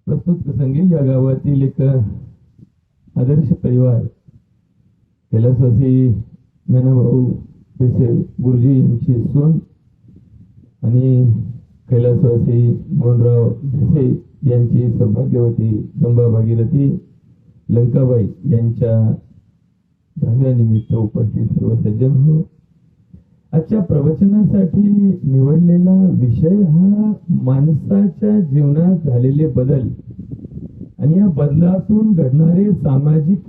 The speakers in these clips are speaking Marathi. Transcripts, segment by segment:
प्रस्तुत प्रसंगी या गावातील एक आदर्श परिवार कैलासवासी ज्ञानभाऊ पेशे गुरुजी यांची सून आणि कैलासवासी मोहनराव भिसे यांची सौभाग्यवती गंगा भागीरथी लंकाबाई यांच्या दहाव्यानिमित्त उपस्थित सर्व सज्जन हो. आजच्या प्रवचनासाठी निवडलेला विषय हा माणसाच्या जीवनात झालेले बदल आणि या बदलातून घडणारे सामाजिक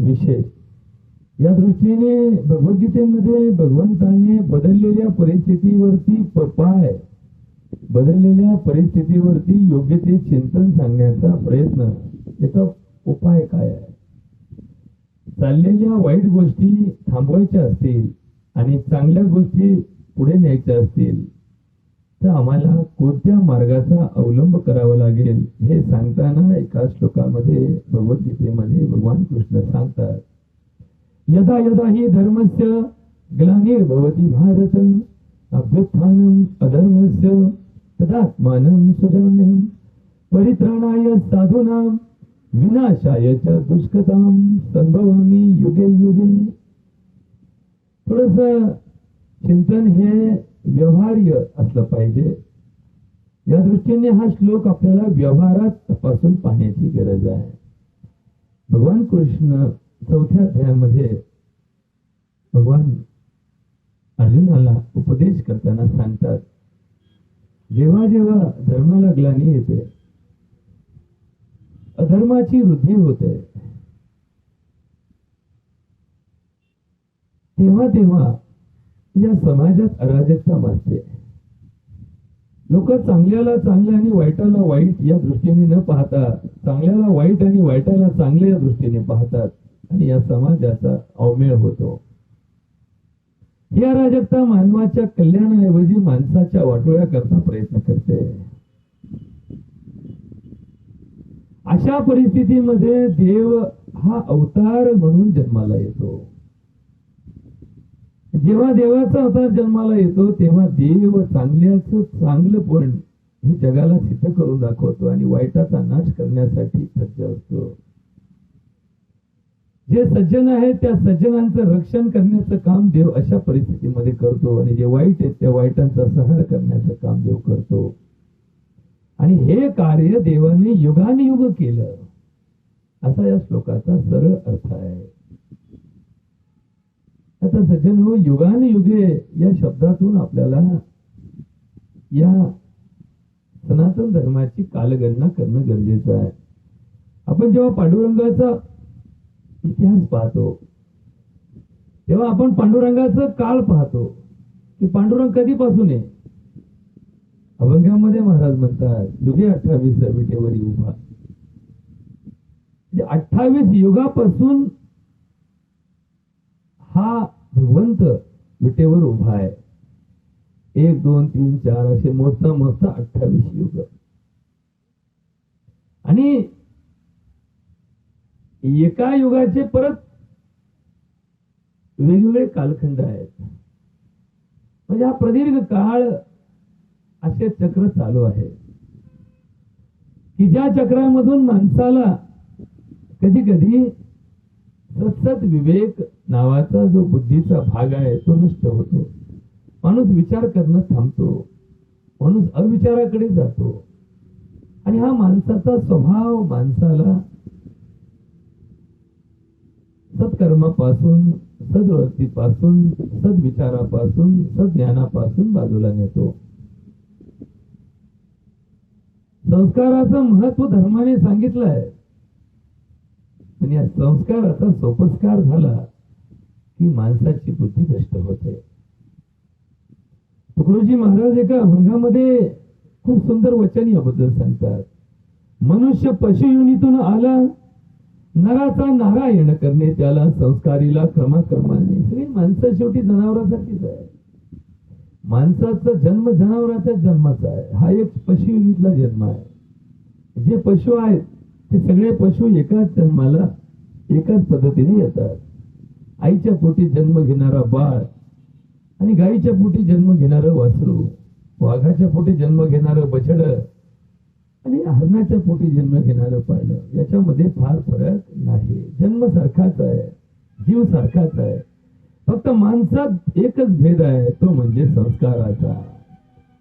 विषय या दृष्टीने भगवद्गीतेमध्ये भगवंताने बदललेल्या परिस्थितीवरती बदललेल्या परिस्थितीवरती योग्य ते चिंतन सांगण्याचा प्रयत्न. याचा उपाय काय आहे? चाललेल्या वाईट गोष्टी थांबवायच्या असतील आणि चांगल्या गोष्टी पुढे न्यायच्या असतील तर आम्हाला कोणत्या मार्गाचा अवलंब करावा लागेल हे सांगताना एका श्लोकामध्ये भगवद्गीतेमध्ये भगवान कृष्ण सांगतात, यदा यदा हि धर्मस्य ग्लानिर्भवति भारत अभ्युत्थानम अधर्मस्य तदात्मानं सृजाम्यहं परित्राणाय साधूनां विनाशाय च दुष्कृतां संभवामि युगे युगे. थोडंसं चिंतन हे व्यवहार्य असलं पाहिजे. या दृष्टीने हा श्लोक आपल्याला व्यवहारात तपासून पाहण्याची गरज आहे. भगवान कृष्ण चौथ्या अध्यायामध्ये भगवान अर्जुनाला उपदेश करताना सांगतात, जेव्हा जेव्हा धर्माला ग्लानी येते, अधर्माची वृद्धी होते, तेव्हा तेव्हा या समाजात अराजकता माजते. लोक चांगल्याला चांगलं आणि वाईटाला वाईट या दृष्टीने न पाहता चांगल्याला वाईट आणि वाईटाला चांगले या दृष्टीने पाहतात आणि या समाजाचा अवमेळ होतो. ही अराजकता मानवाच्या कल्याणाऐवजी माणसाच्या वाटोळ्या करता प्रयत्न करते. अशा परिस्थितीमध्ये देव हा अवतार म्हणून जन्माला येतो. जेव्हा देवाचा अवतार जन्माला येतो तेव्हा देव चांगल्याचं चांगलंपण हे जगाला सिद्ध करून दाखवतो आणि वाईटाचा नाश करण्यासाठी सज्ज असतो. जे सज्जन आहेत त्या सज्जनांचं रक्षण करण्याचं काम देव अशा परिस्थितीमध्ये करतो आणि जे वाईट आहेत त्या वाईटांचा संहार करण्याचं काम देव करतो. आणि हे कार्य देवाने युगानुयुग केलं असा या श्लोकाचा सरळ अर्थ आहे. आता सज्जन हो, युगानुयुगे या शब्दातून आपल्याला या सनातन धर्माची कालगणना करणं गरजेचं आहे. आपण जेव्हा पांडुरंगाचा इतिहास पाहतो तेव्हा आपण पांडुरंगाचं काळ पाहतो की पांडुरंग कधीपासून आहे. अभंगामध्ये महाराज म्हणतात, युगे 28 विटेवरी उभा. 28 युगापासून हा भगवंत विटेवर उभा आहे. 1 2 3 4 असे मोजता मोजता 28 युग. आणि एका युगाचे परत वेगवेगळे कालखंड आहेत. म्हणजे हा प्रदीर्घ काळ असे चक्र चालू आहे की ज्या चक्रामधून माणसाला कधी कधी सतत विवेक नावाचा जो बुद्धीचा भाग आहे तो नष्ट होतो. माणूस विचार करणं थांबतो, माणूस अविचाराकडे जातो. आणि हा माणसाचा स्वभाव माणसाला सत्कर्मापासून, सद्वृत्तीपासून, सद्विचारापासून, सज्ञानापासून बाजूला नेतो. संस्काराचं महत्व धर्माने सांगितलं आहे. आणि या संस्काराचा सोपस्कार झाला की माणसाची बुद्धी भ्रष्ट होते. तुकडोजी महाराज एका अभंगामध्ये खूप सुंदर वचन याबद्दल सांगतात. मनुष्य पशुयोनीतून आला, नराचा नारायण करणे त्याला, संस्कारीला क्रमाक्रमाने. सगळी माणसं शेवटी जनावरांसारखीच आहे. माणसाचा जन्म जनावरांच्या जन्माचा आहे. हा एक पशुयोनीतला जन्म आहे. जे पशु आहेत ते सगळे पशु एकाच जन्माला एकाच पद्धतीने येतात. आईच्या पोटी जन्म घेणारा बाळ आणि गाईच्या पोटी जन्म घेणारं वासरू, वाघाच्या पोटी जन्म घेणारं बछड आणि हरणाच्या पोटी जन्म घेणारं पाळलं, याच्यामध्ये फार फरक नाही. जन्म सारखाच आहे, जीव सारखाच आहे. फक्त माणसात एकच भेद आहे, तो म्हणजे संस्काराचा.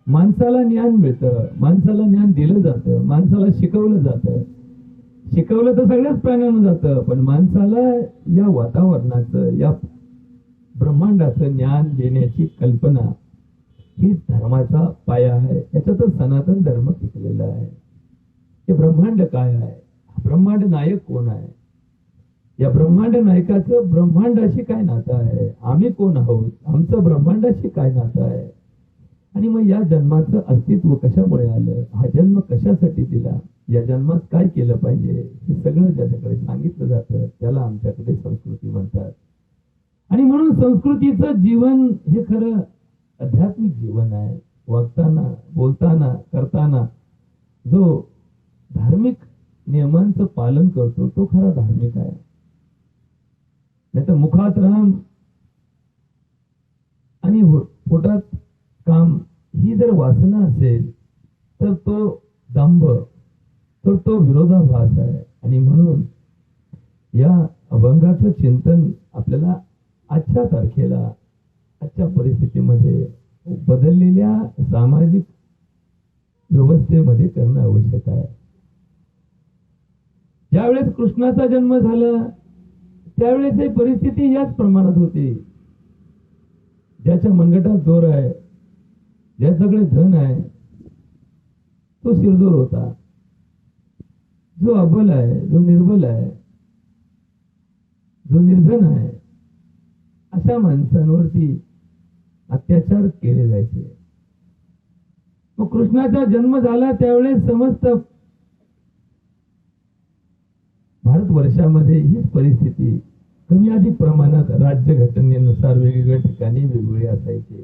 माणसाला ज्ञान मिळतं, माणसाला ज्ञान दिलं जातं, माणसाला शिकवलं जातं. शिकवलं तर सगळ्याच प्राण्यांना जातं, पण माणसाला या वातावरणाचं, या ब्रह्मांडाचं ज्ञान देण्याची कल्पना ही धर्माचा पाया आहे. याच्यातच सनातन धर्म टिकलेला आहे. हे ब्रह्मांड काय आहे, ब्रह्मांड नायक कोण आहे, या ब्रह्मांड नायकाचं ब्रह्मांडाशी काय नातं आहे, आम्ही कोण आहोत, आमचं ब्रह्मांडाशी काय नातं आहे, आणि मग या जन्माचं अस्तित्व कशामुळे आलं, हा जन्म कशासाठी दिला, या जन्मात काय केलं पाहिजे, हे सगळं ज्याच्याकडे सांगितलं जातं त्याला आमच्याकडे संस्कृती म्हणतात. आणि म्हणून संस्कृतीचं जीवन हे खरं आध्यात्मिक जीवन आहे. वागताना, बोलताना, करताना जो धार्मिक नियमांचं पालन करतो तो खरा धार्मिक आहे. नाही तर मुखात राम आणि पोटात काम ही जर वासना असेल तर तो दंभ, तर तो विरोधाभास आहे. आणि म्हणून या अभंगाचं चिंतन आपल्याला आजच्या तारखेला, आजच्या परिस्थितीमध्ये, बदललेल्या सामाजिक व्यवस्थेमध्ये करणं आवश्यक आहे. ज्यावेळेस कृष्णाचा जन्म झाला त्यावेळेस ही परिस्थिती याच प्रमाणात होती. ज्याच्या मनगटात जोर आहे, ज्याच्याकडे धन आहे, तो शिरजोर होता. जो अबल आहे, जो निर्बल आहे, जो निर्धन आहे, अशा माणसांवरती अत्याचार केले जायचे. मग कृष्णाचा जन्म झाला त्यावेळेस समस्त भारतवर्षामध्ये हीच परिस्थिती कमी अधिक प्रमाणात राज्यघटनेनुसार वेगवेगळ्या ठिकाणी वेगवेगळी असायची.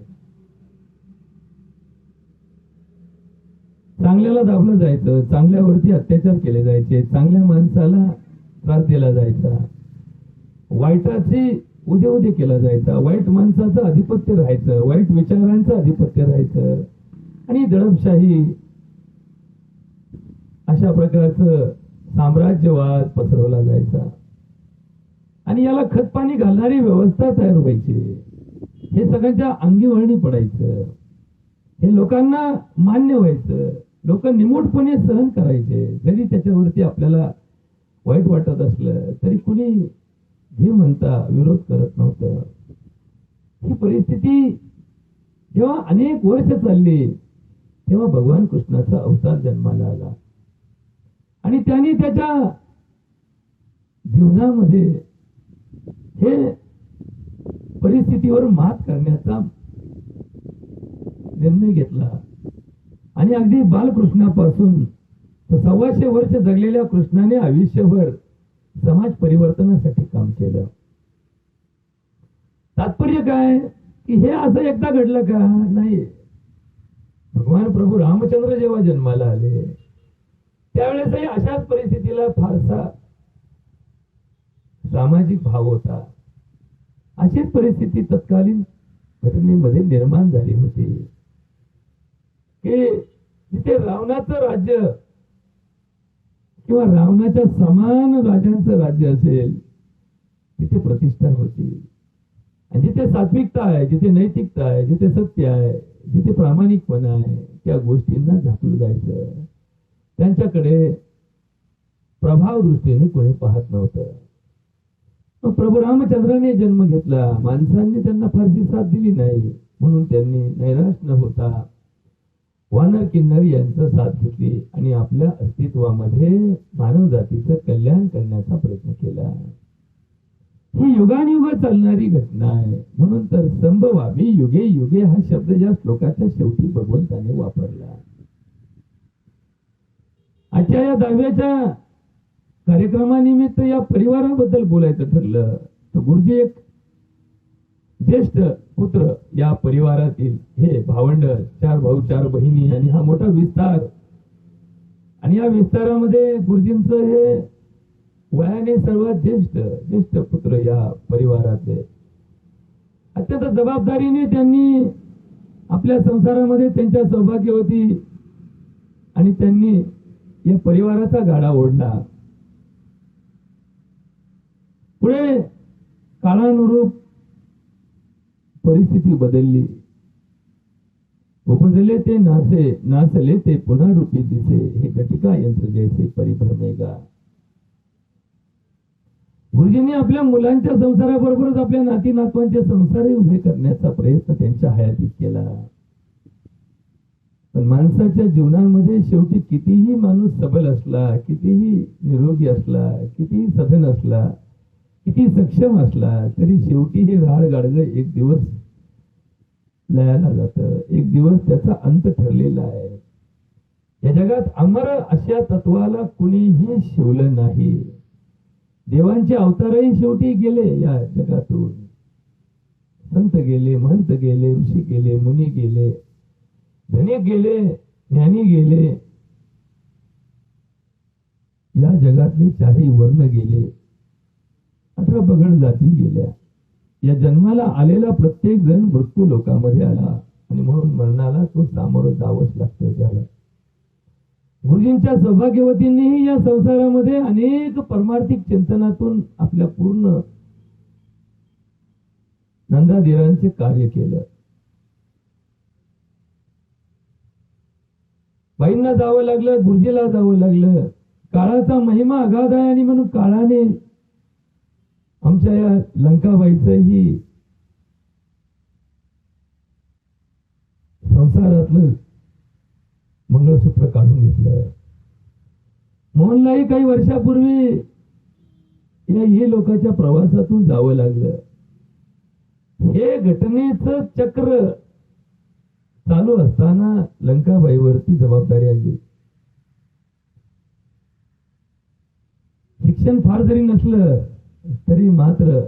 चांगल्याला दाबलं जायचं, चांगल्यावरती अत्याचार केले जायचे, चांगल्या माणसाला त्रास दिला जायचा, वाईटाची उद्या केला जायचा, वाईट माणसाचं अधिपत्य राहायचं, वाईट विचारांचं अधिपत्य राहायचं, आणि दडपशाही अशा प्रकारचं साम्राज्यवाद पसरवला जायचा. आणि याला खतपाणी घालणारी व्यवस्था तयार व्हायची. हे सगळ्यांच्या अंगीवळणी पडायचं, हे लोकांना मान्य व्हायचं, लोक निमूटपणे सहन करायचे. जरी त्याच्यावरती आपल्याला वाईट वाटत असलं तरी कुणी हे म्हणता विरोध करत नव्हतं. ही परिस्थिती जेव्हा अनेक वर्ष चालली तेव्हा भगवान कृष्णाचा अवतार जन्माला आला आणि त्यांनी त्याच्या जीवनामध्ये हे परिस्थितीवर मात करण्याचा निर्णय घेतला. आणि अगदी बालकृष्णापासून 125 वर्ष जगलेल्या कृष्णाने आयुष्यभर समाज परिवर्तनासाठी काम केलं. तात्पर्य काय की हे असं एकदा घडलं का? नाही. भगवान प्रभू रामचंद्र जेव्हा जन्माला आले त्यावेळेसही अशाच परिस्थितीला फारसा सामाजिक भाव होता. अशीच परिस्थिती तत्कालीन घटनेमध्ये निर्माण झाली होती की जिथे रावणाचं राज्य किंवा रावणाच्या समान राजांचं राज्य असेल तिथे प्रतिष्ठा होती. आणि जिथे सात्विकता आहे, जिथे नैतिकता आहे, जिथे सत्य आहे, जिथे प्रामाणिकपणा आहे, त्या गोष्टींना झाकलं जायचं. त्यांच्याकडे प्रभाव दृष्टीने कोणी पाहत नव्हतं. मग प्रभू रामचंद्राने जन्म घेतला. माणसांनी त्यांना फारशी साथ दिली नाही, म्हणून त्यांनी नैराश न होता वानर किन्नर यांचं साथ घेतली आणि आपल्या अस्तित्वामध्ये मानव जातीचं कल्याण करण्याचा प्रयत्न केला. ही युगानुयुग चालणारी घटना आहे. म्हणून तर संभवामी युगे युगे हा शब्द या श्लोकाच्या शेवटी भगवंताने वापरला. आजच्या या 10व्याच्या कार्यक्रमानिमित्त या परिवाराबद्दल बोलायचं ठरलं तर गुरुजी एक ज्येष्ठ पुत्र या परिवारातील, हे भावंड, 4 भाऊ 4 बहिणी आणि हा मोठा विस्तार. आणि या विस्तारामध्ये गुरुजींचं हे वयाने सर्वात ज्येष्ठ पुत्र या परिवारातले. अत्यंत जबाबदारीने त्यांनी आपल्या संसारामध्ये त्यांच्या सौभाग्यवती आणि त्यांनी या परिवाराचा गाडा ओढला. पुढे काळानुरूप परिस्थिती बदलली. उपजले ते नासे, नासले ते पुन्हा रूपी दिसे, हे घटिका यंत्र जैसे परिभ्रमेगा. गुरुजींनी आपल्या मुलांच्या संसाराबरोबरच आपल्या नाती नातवांचे संसारही उभे करण्याचा प्रयत्न त्यांच्या हयातीत केला. पण माणसाच्या जीवनामध्ये शेवटी कितीही माणूस सबल असला, कितीही निरोगी असला, कितीही सधन असला, किती सक्षम असला, तरी शेवटी हे राड गाडगं एक दिवस लयाला जातं. एक दिवस त्याचा अंत ठरलेला आहे. या जगात अमर अशा तत्वाला कुणीही शिवलं नाही. देवांचे अवतारही शेवटी गेले या जगातून. संत गेले, महंत गेले, ऋषी गेले, मुनी गेले, धनिक गेले, ज्ञानी गेले, या जगातले चारही वर्ण गेले, 18 पगड जाती गेल्या. या जन्माला आलेला प्रत्येक जण मृत्यू लोकामध्ये आला आणि म्हणून मरणाला तो सामोरं जावंच लागतं त्याला. गुरुजींच्या सौभाग्यवतींनीही या संसारामध्ये अनेक परमार्थिक चिंतनातून आपल्या पूर्ण नंदाधीरांचे कार्य केलं. बाईंना जावं लागलं, गुरुजीला जावं लागलं. काळाचा महिमा अगाध आहे आणि म्हणून काळाने आमच्या या लंकाबाईचंही संसारातलं मंगळसूत्र काढून घेतलं. मोहनलाही काही वर्षापूर्वी या ही लोकांच्या प्रवासातून जावं लागलं. हे घटनेचं चक्र चालू असताना लंकाबाईवरती जबाबदारी आली. शिक्षण फार जरी नसलं तरी मात्र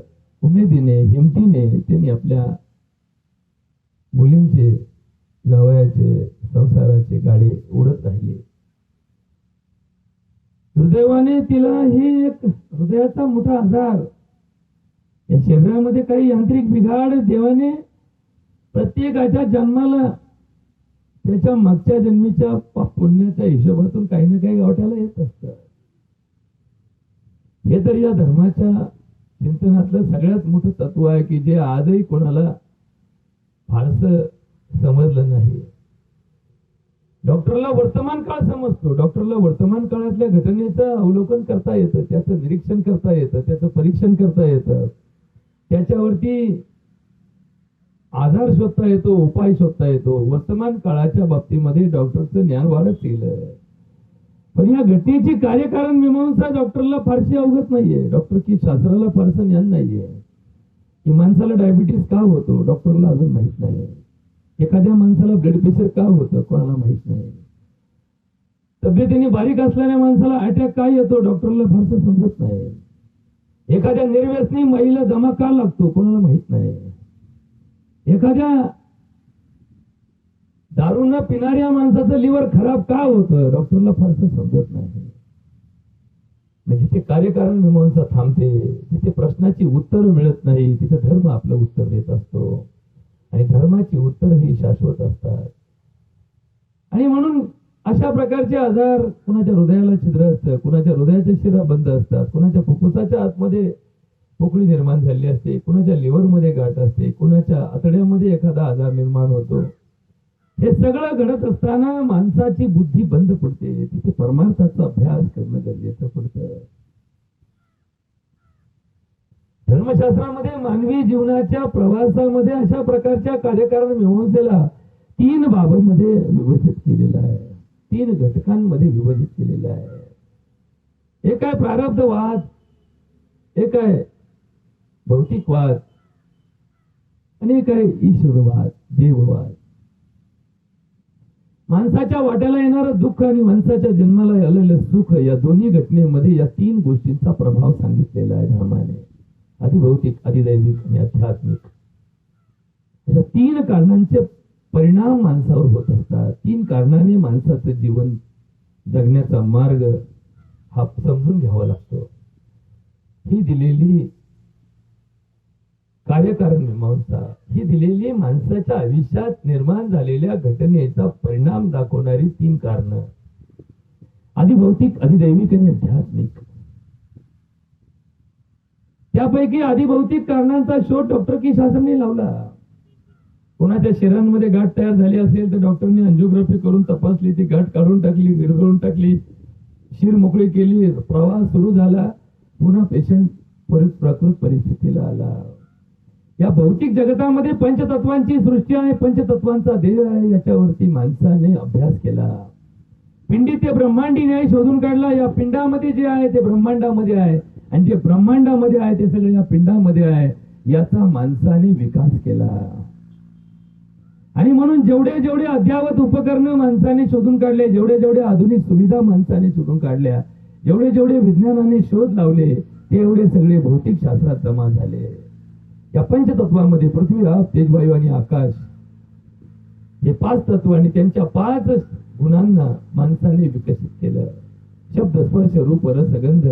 उमेदीने, हिमतीने त्यांनी आपल्या मुलींचे, जावयाचे, संसाराचे गाडे ओढत राहिले. दुर्दैवाने तिला ही एक हृदयाचा मोठा आजार, या शरीरामध्ये काही यांत्रिक बिघाड देवाने प्रत्येकाच्या जन्माला त्याच्या मागच्या जन्मीच्या पुण्याच्या हिशोबातून काही ना काही गावठ्याला येत असतं. हे तर या धर्माच्या चिंतनातलं सगळ्यात मोठं तत्व आहे की जे आजही कोणाला फारसं समजलं नाही. डॉक्टरला वर्तमान काळ समजतो. डॉक्टरला वर्तमान काळातल्या घटनेचं अवलोकन करता येतं, त्याचं निरीक्षण करता येतं, त्याचं परीक्षण करता येतं, त्याच्यावरती आधार शोधता येतो, उपाय शोधता येतो. वर्तमान काळाच्या बाबतीमध्ये डॉक्टरचं ज्ञान वाढत गेलं. पण या घटनेची कार्यकारण मीमांसा डॉक्टरला फारशी अवगत नाहीये. डॉक्टर की शास्त्राला फारसं ज्ञान नाहीये. की माणसाला डायबिटीस का होतो डॉक्टरला अजून माहित नाही. एखाद्या माणसाला ब्लड प्रेशर का होतं कोणाला माहित नाही. तब्येतीने बारीक असलेल्या माणसाला अटॅक का येतो डॉक्टरला फारसं समजत नाही. एखाद्या निर्व्यसनी महिला दमा का लागतो कोणाला माहित नाही. एखाद्या दारू न पिणाऱ्या माणसाचं लिव्हर खराब का होतं डॉक्टरला फारसं समजत नाही. म्हणजे ते कार्यकारण मीमांसा थांबते, तिथे प्रश्नाची उत्तर मिळत नाही, तिथे धर्म आपलं उत्तर देत असतो आणि धर्माची उत्तर ही शाश्वत असतात. आणि म्हणून अशा प्रकारचे आजार, कुणाच्या हृदयाला छिद्र असतं, कुणाच्या हृदयाच्या शिरा बंद असतात, कुणाच्या फुफ्फुसाच्या आतमध्ये पोकळी निर्माण झाली असते, कुणाच्या लिव्हरमध्ये गाठ असते, कुणाच्या आतड्यामध्ये एखादा आजार निर्माण होतो. हे सगळं घडत असताना माणसाची बुद्धी बंद पडते. तिथे परमार्थाचा अभ्यास करणं गरजेचं पडतं. धर्मशास्त्रामध्ये मानवी जीवनाच्या प्रवासामध्ये अशा प्रकारच्या कार्यकारण मीमांसेला 3 बाबीमध्ये विभाजित केलेलं आहे. 3 घटकांमध्ये विभाजित केलेलं आहे. एक आहे प्रारब्धवाद, एक आहे भौतिकवाद आणि एक आहे ईश्वरवाद, देववाद. माणसाच्या वाट्याला येणारं दुःख आणि माणसाच्या जन्माला आलेलं सुख, या दोन्ही घटनेमध्ये या 3 गोष्टींचा प्रभाव सांगितलेला आहे धर्माने. अधिभौतिक, अधिदैविक आणि आध्यात्मिक. अशा 3 कारणांचे परिणाम माणसावर होत असतात. 3 कारणाने माणसाचं जीवन जगण्याचा मार्ग हा समजून घ्यावा लागतो. ही दिलेली कार्यकारण मीमांसा, ही दिलेली माणसाच्या आयुष्यात निर्माण झालेल्या घटनेचा परिणाम दाखवणारी 3 कारणं. अधिभौतिक, अधिदैविक आणि आध्यात्मिक. त्यापैकी अधिभौतिक कारणांचा शोध डॉक्टर की शास्त्राने लावला. कोणाच्या शरीरामध्ये गाठ तयार झाली असेल तर डॉक्टरने अंजिओग्राफी करून तपासली, ती गाठ काढून टाकली, विरघळून टाकली, शिर मोकळी केली, प्रवास सुरू झाला, पुन्हा पेशंट परत प्राकृत परिस्थितीला आला. या भौतिक जगतामध्ये पंचतत्वांची सृष्टी आहे, पंचतत्वांचा देह आहे. याच्यावरती माणसाने अभ्यास केला. पिंडी ते ब्रह्मांडी न्याय शोधून काढला. या पिंडामध्ये जे आहे ते ब्रह्मांडामध्ये आहे आणि जे ब्रह्मांडामध्ये आहे ते सगळं या पिंडामध्ये आहे. याचा माणसाने विकास केला. आणि म्हणून जेवढे जेवढे अद्यावत उपकरणं माणसाने शोधून काढले, जेवढे जेवढे आधुनिक सुविधा माणसाने शोधून काढल्या, जेवढे जेवढे विज्ञानाने शोध लावले, ते एवढे सगळे भौतिक शास्त्रात जमा झाले. या पंचतत्वामध्ये पृथ्वी, आप, तेज, वायू आणि आकाश हे 5 तत्व आणि त्यांच्या 5 गुणांना माणसाने विकसित केलं. शब्द, स्पर्श, रूप, रस, गंध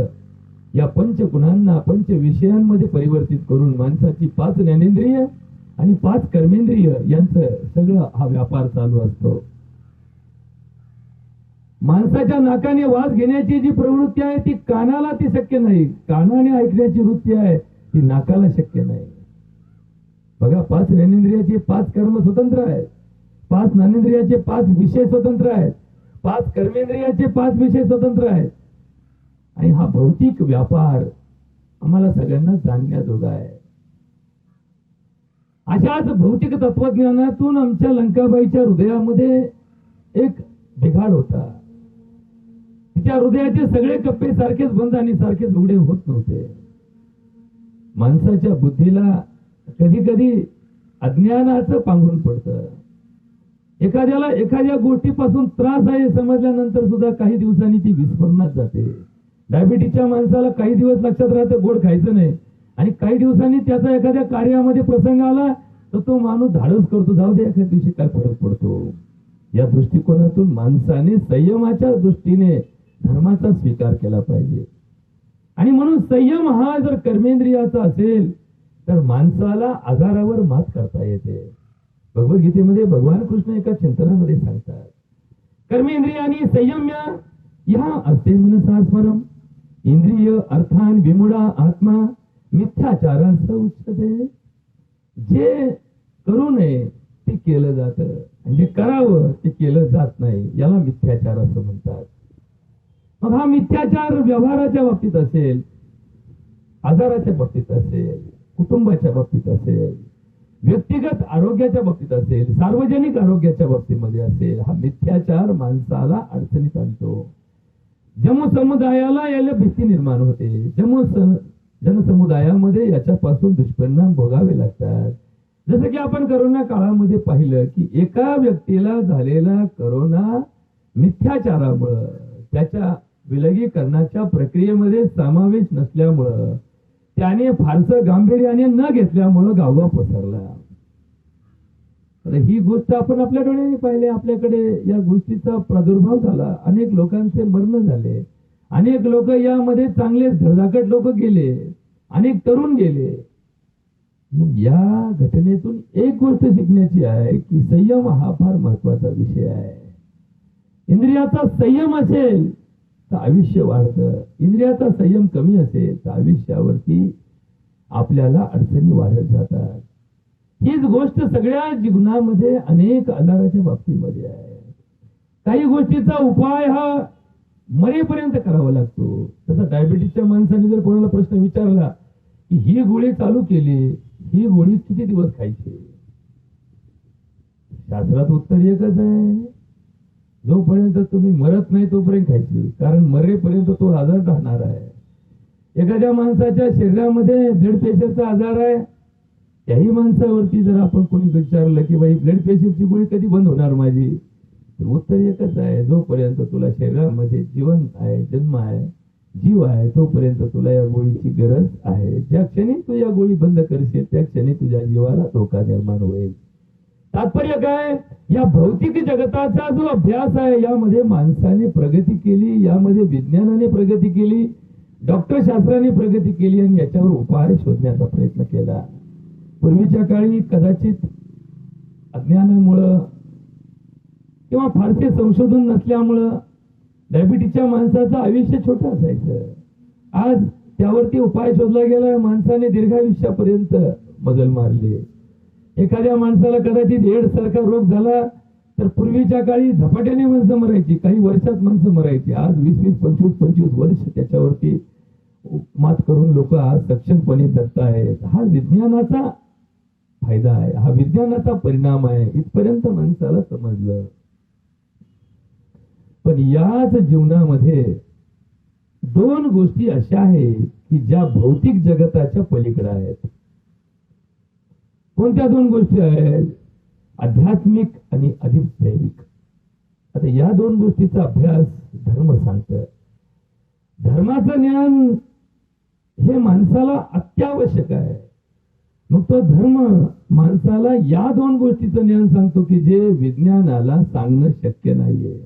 या 5 गुणांना 5 विषयांमध्ये परिवर्तित करून माणसाची 5 ज्ञानेंद्रिय आणि 5 कर्मेंद्रिय यांचं सगळं हा व्यापार चालू असतो. माणसाच्या नाकाने वास घेण्याची जी प्रवृत्ती आहे ती कानाला ती शक्य नाही. कानाने ऐकण्याची वृत्ती आहे ती नाकाला शक्य नाही. बघा, 5 ज्ञानेंद्रियाचे 5 कर्म स्वतंत्र आहेत, 5 ज्ञानेंद्रियाचे 5 विषय स्वतंत्र आहेत, 5 कर्मेंद्रियाचे 5 विषय स्वतंत्र आहेत. आणि हा भौतिक व्यापार आम्हाला सगळ्यांना जाणण्याजोगा आहे. अशाच भौतिक तत्वज्ञानातून आमच्या लंकाबाईच्या हृदयामध्ये एक बिघाड होता. तिच्या हृदयाचे सगळे कप्पे सारखेच बंद आणि सारखेच उघडे होत नव्हते. माणसाच्या बुद्धीला कधी कधी अज्ञानाचं पांघरून पडतं. एखाद्याला एखाद्या गोष्टीपासून त्रास आहे समजल्यानंतर सुद्धा काही दिवसांनी ती विस्मरणात जाते. डायबिटीसच्या माणसाला काही दिवस लक्षात राहतं गोड खायचं नाही, आणि काही दिवसांनी त्याचा एखाद्या कार्यामध्ये प्रसंग आला तर तो माणूस धाडस करतो, जाऊ दे एखाद्या दिवशी काय फरक पडतो. या दृष्टिकोनातून माणसाने संयमाच्या दृष्टीने धर्माचा स्वीकार केला पाहिजे. आणि म्हणून संयम हा जर कर्मेंद्रियाचा असेल तर माणसाला आजारावर मात करता येते. भगवद्गीतेमध्ये भगवान कृष्ण एका चिंतनामध्ये सांगतात, कर्मेंद्रियानी संयम्य या असते मनसा स्मरम इंद्रिय अर्थान विमुडा आत्मा मिथ्याचारास उच्यते. जे करू नये ते केलं जातं आणि जे करावं ते केलं जात नाही, याला मिथ्याचार असं म्हणतात. मग हा मिथ्याचार व्यवहाराच्या बाबतीत असेल, आजाराच्या बाबतीत असेल, कुटुंबाच्या बाबतीत असेल, व्यक्तिगत आरोग्याच्या बाबतीत असेल, सार्वजनिक आरोग्याच्या बाबतीमध्ये असेल, हा मिथ्याचार माणसाला अडचणीत आणतो. जनसमुदायाला याला भीती निर्माण होते. जनसमुदायामध्ये याच्यापासून दुष्परिणाम भोगावे लागतात. जसं की आपण करोना काळामध्ये पाहिलं की एका व्यक्तीला झालेला करोना मिथ्याचारामुळं, त्याच्या विलगीकरणाच्या प्रक्रियेमध्ये समावेश नसल्यामुळं, त्याने फारसं गांभीर्याने न घेतल्यामुळं गावगाव पसरला. तर ही गोष्ट आपण आपल्या डोळ्याने पाहिली. आपल्याकडे या गोष्टीचा प्रादुर्भाव झाला, अनेक लोकांचे मरण झाले, अनेक लोक यामध्ये चांगले धडधाकट लोक गेले, अनेक तरुण गेले. मग या घटनेतून एक गोष्ट शिकण्याची आहे की संयम हा फार महत्वाचा विषय आहे. इंद्रियाचा संयम असेल तर आयुष्य वाढतं, इंद्रियाचा संयम कमी असेल तर आयुष्यावरती आपल्याला अडचणी वाढत जातात. हीच गोष्ट सगळ्या जीवनामध्ये अनेक आजाराच्या बाबतीमध्ये आहे. काही गोष्टीचा उपाय हा मरेपर्यंत करावा लागतो. तसा डायबिटीसच्या माणसाने जर कोणाला प्रश्न विचारला की ही गोळी चालू केली, ही गोळी किती दिवस खायची, शास्त्रात उत्तर एकच आहे, जोपर्यंत तुम्ही मरत नाही तोपर्यंत खायची, कारण मरेपर्यंत तो आजार राहणार आहे. एखाद्या माणसाच्या शरीरामध्ये ब्लड प्रेशरचा आजार आहे, त्याही माणसावरती जर आपण कोणी विचारलं की बाई ब्लड प्रेशरची गोळी कधी बंद होणार माझी, तर उत्तर एकच आहे, जोपर्यंत तुला शरीरामध्ये जीवन आहे, जन्म आहे, जीव आहे, तोपर्यंत तुला या गोळीची गरज आहे. ज्या क्षणी तू या गोळी बंद करशील त्या क्षणी तुझ्या जीवाला धोका निर्माण होईल. तात्पर्य काय, या भौतिक जगताचा जो अभ्यास आहे यामध्ये माणसाने प्रगती केली, यामध्ये विज्ञानाने प्रगती केली, डॉक्टर शास्त्राने प्रगती केली आणि याच्यावर उपाय शोधण्याचा प्रयत्न केला. पूर्वीच्या काळी कदाचित अज्ञानामुळं किंवा फारसे संशोधन नसल्यामुळं डायबिटीसच्या माणसाचं आयुष्य छोटं असायचं. आज त्यावरती उपाय शोधला गेला. माणसाने दीर्घायुष्यापर्यंत मजल मारली. एखाद्या माणसाला कदाचित एड्स सारखा रोग झाला तर पूर्वीच्या काळी झपाट्याने माणसं मरायची, काही वर्षात माणसं मरायची. आज 20-20, 25-25 वर्ष त्याच्यावरती मात करून लोक आज सक्षमपणे जगतायत. हा विज्ञानाचा फायदा आहे, हा विज्ञानाचा परिणाम आहे. इथपर्यंत माणसाला समजलं. पण याच जीवनामध्ये दोन गोष्टी अशा आहेत की ज्या भौतिक जगताच्या पलीकडे आहेत. कोणत्या दोन गोष्टी आहेत? आध्यात्मिक आणि अधिदैविक. आता या दोन गोष्टीचा अभ्यास धर्म सांगतं. धर्माचं ज्ञान हे माणसाला अत्यावश्यक आहे. मग तो धर्म माणसाला या दोन गोष्टीचं ज्ञान सांगतो की जे विज्ञानाला सांगणं शक्य नाहीये.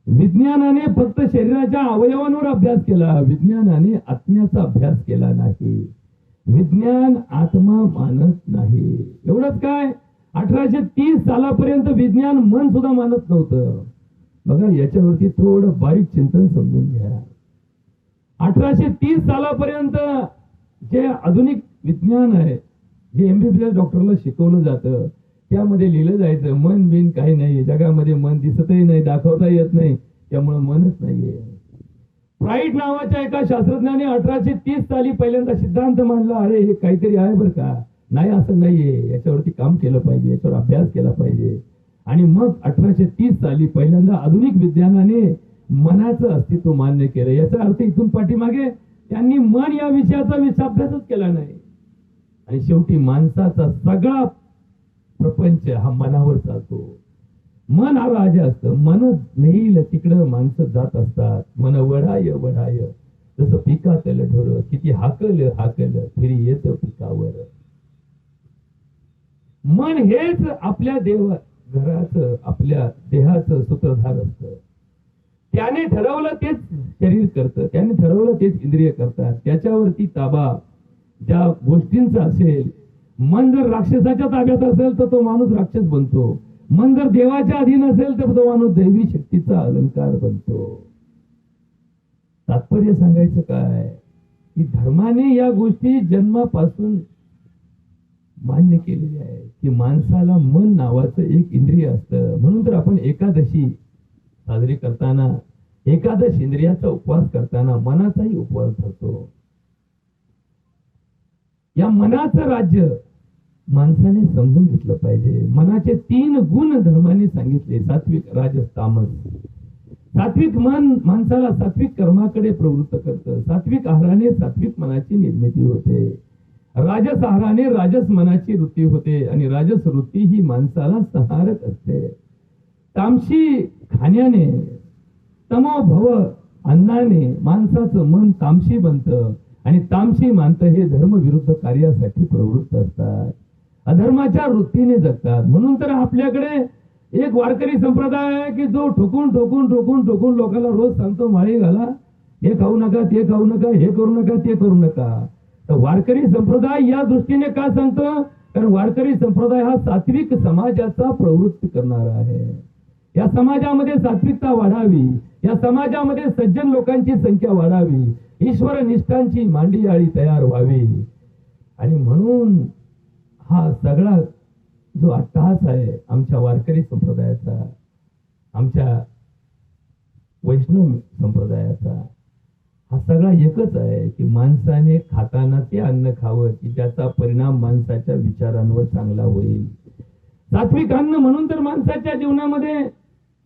विज्ञानाने फक्त शरीराच्या अवयवांवर अभ्यास केला, विज्ञानाने आत्म्याचा अभ्यास केला नाही. विज्ञान आत्मा मानत नाही. एवढंच काय, 1830 सालापर्यंत विज्ञान मन सुद्धा मानत नव्हतं. बघा, याच्यावरती थोडं बारीक चिंतन समजून घ्या. 1830 सालापर्यंत जे आधुनिक विज्ञान आहे, जे MBBS डॉक्टरला शिकवलं जातं, त्यामध्ये लिहिलं जायचं मन बिन काही नाही, जगामध्ये मन दिसतही नाही, दाखवता येत नाही, त्यामुळे मनच नाहीये. फ्राईड नावाच्या एका शास्त्रज्ञाने 1830 साली पहिल्यांदा सिद्धांत मांडला, अरे हे काहीतरी आहे बरं का, नाही असं नाहीये, याच्यावरती काम केलं पाहिजे, याच्यावर अभ्यास केला पाहिजे. आणि मग 1830 साली पहिल्यांदा आधुनिक विज्ञानाने मनाचं अस्तित्व मान्य केलं. याचा अर्थ इथून पाठीमागे त्यांनी मन या विषयाचा अभ्यासच केला नाही. आणि शेवटी माणसाचा सगळा प्रपंच हा मनावर चालतो. मन हा राजा असतं. मन नेईल तिकडं माणसं जात असतात. मन वढाय वढाय जसं पिकातलं ढोर, किती हाकल हाकल फिरी येत पिकावर. मन हेच आपल्या घराचं, आपल्या देहाचं सूत्रधार असतं. त्याने ठरवलं तेच शरीर करतं, त्याने ठरवलं तेच इंद्रिय करतात. त्याच्यावरती ताबा ज्या गोष्टींचा असेल, मन जर राक्षसाच्या ताब्यात असेल तर तो माणूस राक्षस बनतो. मन जर देवाच्या अधीन असेल तर तो माणूस दैवी शक्तीचा अलंकार बनतो. तात्पर्य सांगायचं काय की धर्माने या गोष्टी जन्मापासून मान्य केलेल्या आहे की माणसाला मन नावाचं एक इंद्रिय असतं. म्हणून तर आपण एकादशी साजरी करताना, एकादश इंद्रियाचा उपवास करताना मनाचाही उपवास धरतो. या मनाचं राज्य माणसाने समजून घेतलं पाहिजे. मनाचे 3 गुण धर्माने सांगितले, सात्विक, राजस, तामस. सात्विक मन माणसाला सात्विक कर्माकडे प्रवृत्त करतं. सात्विक आहाराने सात्विक मनाची निर्मिती होते. राजस आहाराने राजस मनाची वृत्ती होते आणि राजस वृत्ती ही माणसाला संहारक असते. तामशी खाण्याने, तमो भव अन्नाने माणसाचं मन तामशी बनतं आणि तामशी माणसं हे धर्मविरुद्ध कार्यासाठी प्रवृत्त असतात, अधर्माच्या वृत्तीने जगतात. म्हणून तर आपल्याकडे एक वारकरी संप्रदाय आहे की जो ठोकून ठोकून ठोकून ठोकून लोकांना रोज सांगतो, माळी घाला, हे खाऊ नका, ते खाऊ नका, हे करू नका, ते करू नका. तर वारकरी संप्रदाय या दृष्टीने का सांगतो? कारण वारकरी संप्रदाय हा सात्विक समाजाचा प्रवृत्त करणारा आहे. या समाजामध्ये सात्विकता वाढावी, या समाजामध्ये सज्जन लोकांची संख्या वाढावी, ईश्वर निष्ठांची मांडीयाळी तयार व्हावी. आणि म्हणून हा सगळा जो अट्टहास आहे आमच्या वारकरी संप्रदायाचा, आमच्या वैष्णव संप्रदायाचा, हा सगळा एकच आहे की माणसाने खाताना ते अन्न खावं की ज्याचा परिणाम माणसाच्या विचारांवर चांगला होईल. सात्विक अन्न म्हणून तर माणसाच्या जीवनामध्ये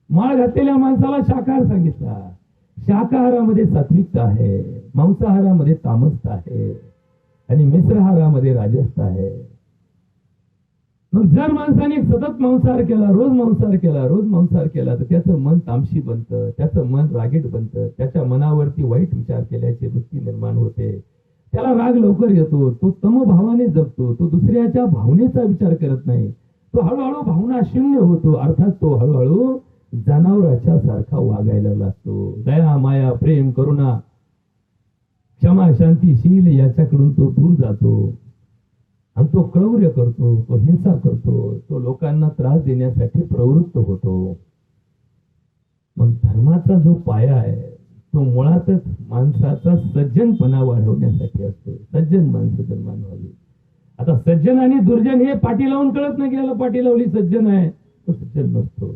माळ घातलेल्या माणसाला शाकाहार सांगितला. शाकाहारामध्ये सात्विकता आहे, मांसाहारामध्ये तामसता आहे आणि मिश्रहारामध्ये राजसता आहे. मग जर माणसाने सतत मांसाहार केला, रोज मांसाहार केला, रोज मांसाहार केला तर त्याचं मन तामशी बनतं, त्याचं मन रागीट बनतं, त्याच्या मनावरती वाईट विचार केल्याची वृत्ती निर्माण होते, त्याला राग लवकर येतो, तो तमभावाने जगतो, तो दुसऱ्याच्या भावनेचा विचार करत नाही, तो हळूहळू भावना शून्य होतो. अर्थात तो हळूहळू जनावराच्या सारखा वागायला लागतो. दया, माया, प्रेम, करुणा, क्षमा, शांतीशील याच्याकडून तो दूर जातो आणि तो क्रौर्य करतो, तो हिंसा करतो, तो लोकांना त्रास देण्यासाठी प्रवृत्त होतो. मग धर्माचा जो पाया आहे तो मुळातच माणसाचा सज्जनपणा वाढवण्यासाठी असतो. सज्जन माणसं निर्माण व्हावी. आता सज्जन आणि दुर्जन हे पाठी लावून कळत नाही की याला पाठी लावली सज्जन आहे, तो सज्जन नसतो.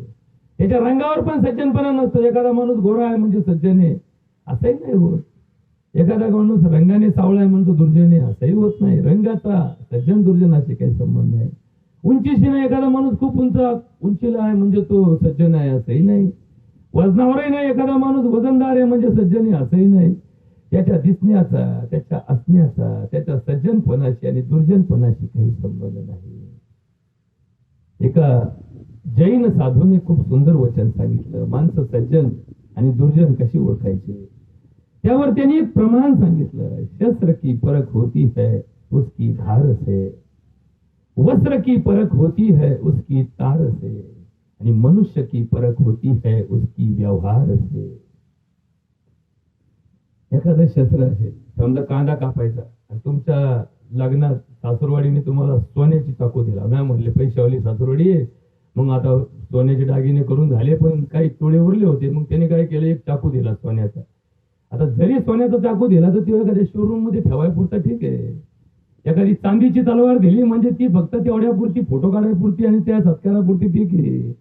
त्याच्या रंगावर पण सज्जनपणा नसतो. एखादा माणूस गोरा आहे म्हणजे सज्जन आहे असंही नाही होत. एखादा माणूस रंगाने सावळा आहे म्हणतो दुर्जन आहे असंही होत नाही. रंगाचा सज्जन दुर्जनाशी काही संबंध नाही. उंचीशी नाही, एखादा माणूस खूप उंचीला आहे म्हणजे तो सज्जन आहे असंही नाही. वजनावरही नाही, एखादा माणूस वजनदार आहे म्हणजे सज्जन आहे असंही नाही. त्याच्या दिसण्याचा, त्याच्या असण्याचा, त्याच्या सज्जनपणाशी आणि दुर्जनपणाशी काही संबंध नाही. एका जैन साधूने खूप सुंदर वचन सांगितलं. माणसं सज्जन आणि दुर्जन कशी ओळखायची त्यावर त्यांनी एक प्रमाण सांगितलं. शस्त्र की परख होती है उसकी धार से, वस्त्र की परख होती है उसकी तार से, आणि मनुष्य की परख होती है उसकी व्यवहार से. एखादं शस्त्र असेल, समजा कांदा कापायचा आणि तुमच्या लग्नात सासूरवाडीने तुम्हाला सोन्याची चाकू दिला. नाही म्हणले पैशावाली सासूरवाडी आहे, मग आता सोन्याचे दागिने करून झाले पण काही तोडे उरले होते, मग त्याने काय केलं, एक चाकू दिला सोन्याचा. आता जरी सोन्याचा चाकू दिला तर ती एखाद्या शोरूम मध्ये ठेवाय पुरता ठीक आहे. एखादी चांदीची तलवार दिली म्हणजे ती फक्त तेवढ्यापुरती फोटो काढायपुरती आणि त्या सत्कारापुरती ठीक आहे.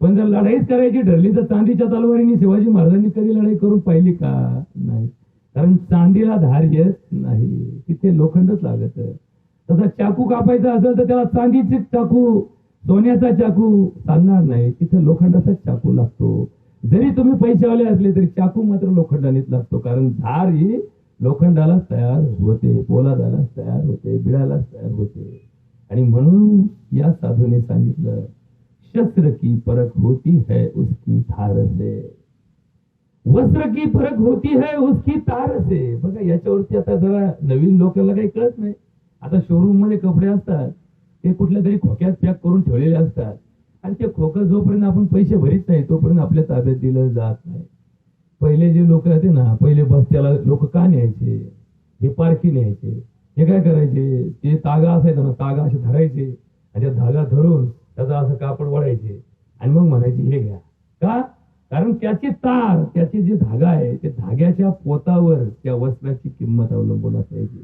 पण जर लढाईच करायची ठरली तर चांदीच्या तलवारीने शिवाजी महाराजांनी कधी लढाई करून पाहिली का? नाही. कारण चांदीला धार येत नाही, तिथे लोखंडच लागत. तसा चाकू कापायचा असेल तर त्याला चांदीचे चाकू, सोन्याचा चाकू चालणार नाही, तिथे लोखंडाचा चाकू लागतो. जरी तुम्ही पैशावाले असले तरी चाकू मात्र लोखंडानेच लागतो. कारण धार ही लोखंडाला तयार होते, पोलादाला तयार होते, बिडाला तयार होते. आणि म्हणून या साधूने सांगितलं, शस्त्र की परख होती है उसकी धार से, वस्त्र की फरक होती है उसकी तार से. बघा याच्यावरती आता जरा नवीन लोकांना काही कळत नाही. आता शोरूम मध्ये कपडे असतात ते कुठल्या तरी खोक्यात पॅक करून ठेवलेले असतात आणि ते खोकं जोपर्यंत आपण पैसे भरीत नाही तोपर्यंत आपल्या ताब्यात दिलं जात नाही. पहिले जे लोक होते ना, पहिले बस्त्याला लोक का न्यायचे, हे पारखी न्यायचे. हे काय करायचे, ते तागा असायचा ना, तागा असे धरायचे आणि त्या धागा धरून त्याचा असं कापड वळायचे आणि मग म्हणायचे हे घ्या. का? कारण त्याची तार, त्याची जे धागा आहे ते धाग्याच्या पोतावर त्या वस्त्राची किंमत अवलंबून असायची.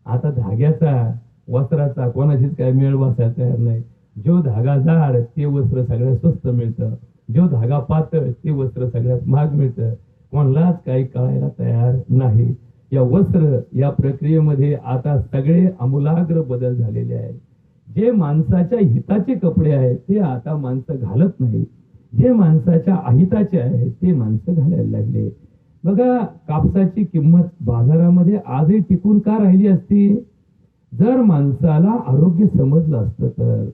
आता धाग्याचा वस्त्राचा कोणाशीच काय मेळ बसायला तयार नाही. जो धागा जाड ते वस्त्र सगळ्यात स्वस्त मिळतं, जो धागा पातळ ते वस्त्र सगळ्यात महाग मिळतं. कोणालाच काही कळायला तयार नाही. या वस्त्र या प्रक्रियेमध्ये आता सगळे आमूलाग्र बदल झालेले आहेत. जे माणसाच्या हिताचे कपडे आहेत ते आता माणसं घालत नाही, जे माणसाच्या अहिताचे आहे ते माणसं घालायला लागले. बघा कापसाची किंमत बाजारामध्ये आजही टिकून का राहिली असती? जर माणसाला आरोग्य समजलं असतं तर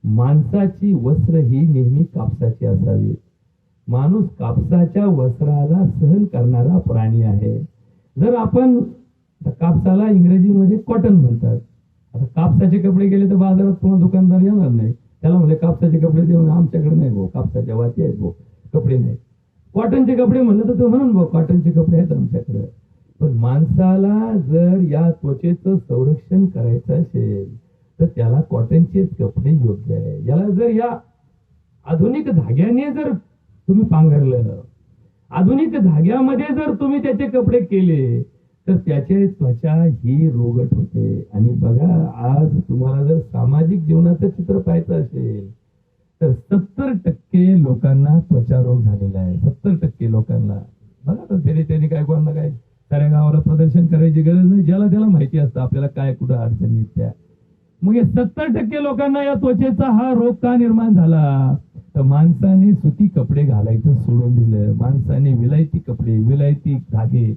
माणसाची वस्त्र ही नेहमी कापसाची असावी. माणूस कापसाच्या वस्त्राला सहन करणारा प्राणी आहे. जर आपण कापसाला इंग्रजीमध्ये कॉटन म्हणतात. आता कापसाचे कपडे गेले तर बाजारात तुम्हाला दुकानदार येणार नाही. त्याला म्हणले कापसाचे कपडे देऊन आमच्याकडे नाही भाऊ, कापसाच्या वाती आहेत भाऊ, कपडे नाही. कॉटनचे कपडे म्हणलं तर तो म्हणून भाऊ कॉटनचे कपडे आहेत आमच्याकडे. पण माणसाला जर या त्वचेचं संरक्षण करायचं असेल तर त्याला कॉटनचेच कपडे योग्य आहे. याला जर या आधुनिक धाग्याने जर तुम्ही पांघरलं, आधुनिक धाग्यामध्ये जर तुम्ही त्याचे कपडे केले तर त्याचे त्वचा ही रोगट होते. आणि बघा आज तुम्हाला जर सामाजिक जीवनाचं चित्र पाहायचं असेल तर 70% लोकांना त्वचा रोग झालेला आहे. 70% लोकांना. बघा तर त्यांनी काय कोणाला काय साऱ्या गावाला प्रदर्शन करायची गरज नाही. ज्याला त्याला माहिती असतं आपल्याला काय कुठं अडचणी त्या. मग 70% लोकांना या त्वचेचा हा रोग का निर्माण झाला? तर माणसाने सुती कपडे घालायचं सोडून दिलं. माणसाने विलायती कपडे, विलायती धागे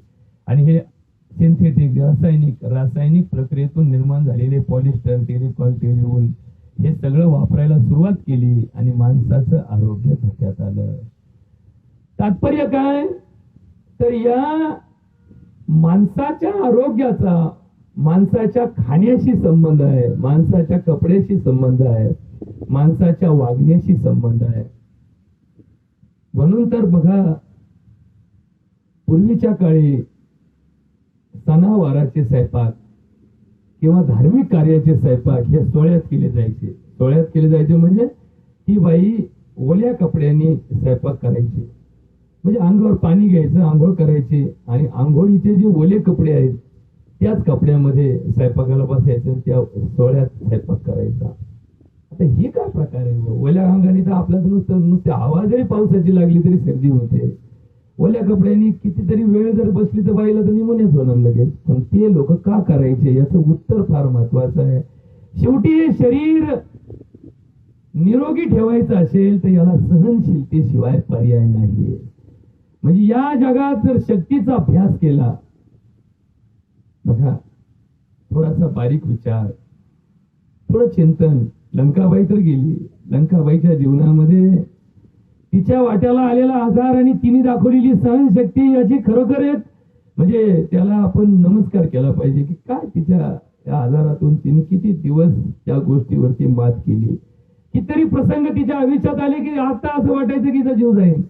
आणि हे सिंथेटिक रासायनिक प्रक्रियेतून निर्माण झालेले पॉलिस्टर, टेरिकॉल, टेरिवूल हे सगळं वापरायला सुरुवात केली आणि माणसाचं आरोग्य धोक्यात आलं. तात्पर्य काय? तर या माणसाच्या आरोग्याचा माणसाच्या खाण्याशी संबंध आहे, माणसाच्या कपड्याशी संबंध आहे, माणसाच्या वागण्याशी संबंध आहे. म्हणून तर बघा पूर्वीच्या काळी सणावाराचे स्वयंपाक किंवा धार्मिक कार्याचे स्वयंपाक हे सोहळ्यात केले जायचे. सोहळ्यात केले जायचे म्हणजे ती बाई ओल्या कपड्यांनी स्वयंपाक करायची म्हणजे अंगावर पाणी घ्यायचं, आंघोळ करायची आणि आंघोळीचे जे ओले कपडे आहेत त्याच कपड्यामध्ये स्वयंपाकाला बसायचं, त्या सोहळ्यात स्वयंपाक करायचा. आता हे काय प्रकार आहे? ओल्या अंगाने तर आपल्याला नुसते आवाज जरी पावसाची लागली तरी सर्दी होते. ओल्या कपड्यांनी कितीतरी वेळ जर बसली तर बाईला तर निमोनियाच होणार लगेच. पण ते लोक का करायचे याचं उत्तर फार महत्वाचं आहे. शेवटी हे शरीर निरोगी ठेवायचं असेल तर याला सहनशीलतेशिवाय पर्याय नाही. म्हणजे या जगात जर शक्तीचा अभ्यास केला, बघा थोडासा बारीक विचार, थोडं चिंतन. लंकाबाई तर गेली, लंकाबाईच्या जीवनामध्ये तिच्या वाट्याला आलेला आजार आणि तिने दाखवलेली सहनशक्ती याची खरोखर एक म्हणजे त्याला आपण नमस्कार केला पाहिजे की काय तिच्या या आजारातून तिने किती दिवस त्या गोष्टीवरती मात केली. कितीतरी प्रसंग तिच्या आयुष्यात आले की आता असं वाटायचं की तिचा जीव जाईल,